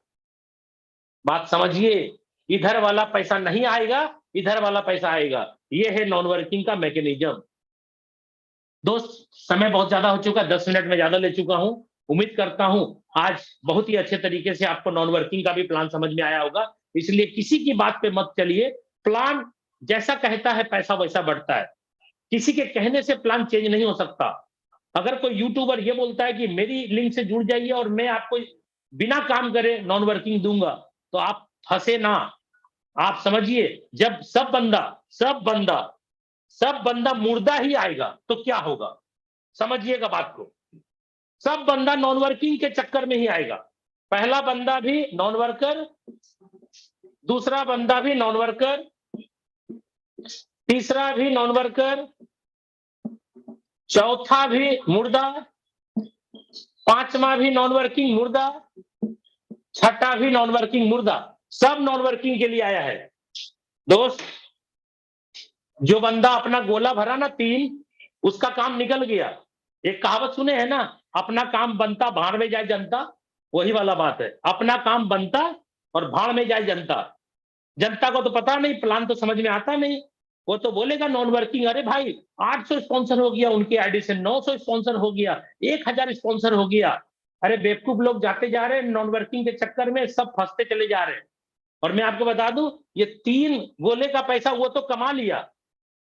बात समझिए, इधर वाला पैसा नहीं आएगा, इधर वाला पैसा आएगा। ये है नॉन वर्किंग का मैकेनिज्म। दोस्त, समय बहुत ज्यादा हो चुका, 10 मिनट में ज्यादा ले चुका हूं। उम्मीद करता हूं आज बहुत ही अच्छे तरीके से आपको नॉन वर्किंग का भी प्लान समझ में आया होगा। इसलिए किसी की बात पे मत चलिए, प्लान जैसा कहता है पैसा वैसा बढ़ता है, किसी के कहने से प्लान चेंज नहीं हो सकता। अगर कोई यूट्यूबर ये बोलता है कि मेरी लिंक से जुड़ जाइए और मैं आपको बिना काम करे नॉन वर्किंग दूंगा, तो आप फंसे ना। आप समझिए, जब सब बंदा मुर्दा ही आएगा तो क्या होगा, समझिएगा बात को। सब बंदा नॉन वर्किंग के चक्कर में ही आएगा। पहला बंदा भी नॉन वर्कर, दूसरा बंदा भी नॉन वर्कर, तीसरा भी नॉन वर्कर, चौथा भी मुर्दा, पांचवा भी नॉन वर्किंग मुर्दा, छठा भी नॉन वर्किंग मुर्दा, सब नॉन वर्किंग के लिए आया है। दोस्त, जो बंदा अपना गोला भरा ना 3, उसका काम निकल गया। एक कहावत सुने है ना, अपना काम बनता भाड़ में जाए जनता, वही वाला बात है। अपना काम बनता और भाड़ में जाए जनता। जनता को तो पता नहीं, प्लान तो समझ में आता नहीं, वो तो बोलेगा नॉन वर्किंग। अरे भाई 800 स्पॉन्सर हो गया उनके आईडी से, 900 स्पॉन्सर हो गया, 1000 स्पॉन्सर हो गया। अरे बेवकूफ लोग जाते जा रहे हैं नॉन वर्किंग के चक्कर में, सब फंसते चले जा रहे हैं। और मैं आपको बता दूं, ये 3 गोले का पैसा वो तो कमा लिया।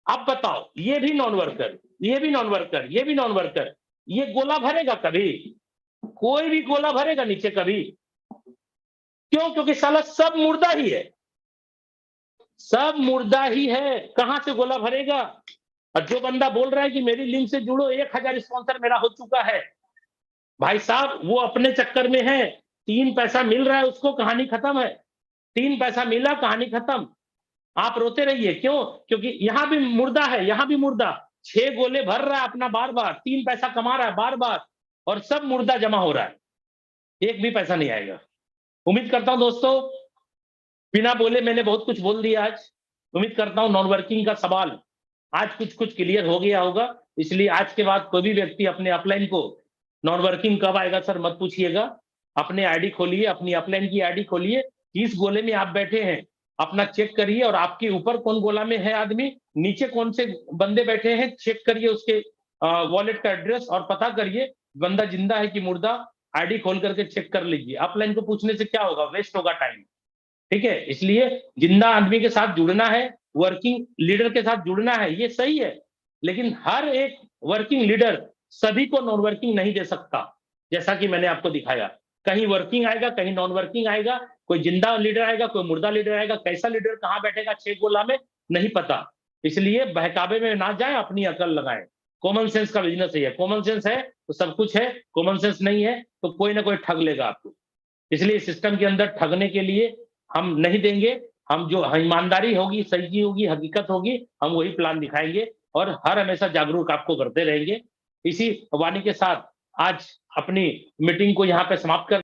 अब बताओ, ये भी नॉन वर्कर, ये भी नॉन वर्कर, ये भी नॉन वर्कर, ये गोला भरेगा कभी? कोई भी गोला भरेगा नीचे कभी? क्यों? क्योंकि साला सब मुर्दा ही है, सब मुर्दा ही है, कहां से गोला भरेगा? और जो बंदा बोल रहा है कि मेरी लिंक से जुड़ो, 1000 स्पॉन्सर मेरा हो चुका है, भाई साहब वो अपने चक्कर में है। 3 पैसा मिल रहा है उसको, कहानी खत्म है। 3 पैसा मिला, कहानी खत्म। आप रोते रहिए, क्यों? क्योंकि यहां भी मुर्दा है, यहां भी मुर्दा, 6 गोले भर रहा है अपना बार बार, 3 पैसा कमा रहा है बार बार, और सब मुर्दा जमा हो रहा है, एक भी पैसा नहीं आएगा। उम्मीद करता हूं दोस्तों, बिना बोले मैंने बहुत कुछ बोल दिया आज। उम्मीद करता हूं नॉन वर्किंग का सवाल आज कुछ क्लियर हो गया होगा। इसलिए आज के बाद कोई भी व्यक्ति अपने अपलाइन को नॉन वर्किंग कब आएगा सर मत पूछिएगा। अपने आईडी खोलिए, अपनी अपलाइन की आईडी खोलिए, किस गोले में आप बैठे हैं अपना चेक करिए, और आपके ऊपर कौन गोला में है आदमी, नीचे कौन से बंदे बैठे हैं, चेक करिए उसके वॉलेट का एड्रेस और पता करिए बंदा जिंदा है कि मुर्दा। आईडी खोल करके चेक कर लीजिए। अपलाइन को पूछने से क्या होगा, वेस्ट होगा टाइम। ठीक है, इसलिए जिंदा आदमी के साथ जुड़ना है, वर्किंग लीडर के साथ जुड़ना है, ये सही है, लेकिन हर एक वर्किंग लीडर सभी को नॉन वर्किंग नहीं दे सकता, जैसा कि मैंने आपको दिखाया। कहीं वर्किंग आएगा, कहीं नॉन वर्किंग आएगा, कोई जिंदा लीडर आएगा, कोई मुर्दा लीडर आएगा, कैसा लीडर कहाँ बैठेगा 6 गोला में, नहीं पता। इसलिए बहकावे में ना जाएँ, अपनी अकल लगाएँ। कॉमन सेंस का बिज़नेस है ये, कॉमन सेंस है तो सब कुछ है, कॉमन सेंस नहीं है तो कोई ना कोई ठग लेगा आपको। इसलिए सिस्टम के अंदर ठगने के लिए हम नहीं देंगे, हम जो ईमानदारी होगी, सच्ची होगी, हकीकत होगी, हम वही प्लान दिखाएँगे और हर हमेशा जागरूक आपको करते रहेंगे। इसी वाणी के साथ आज अपनी मीटिंग को यहाँ पे समाप्त कर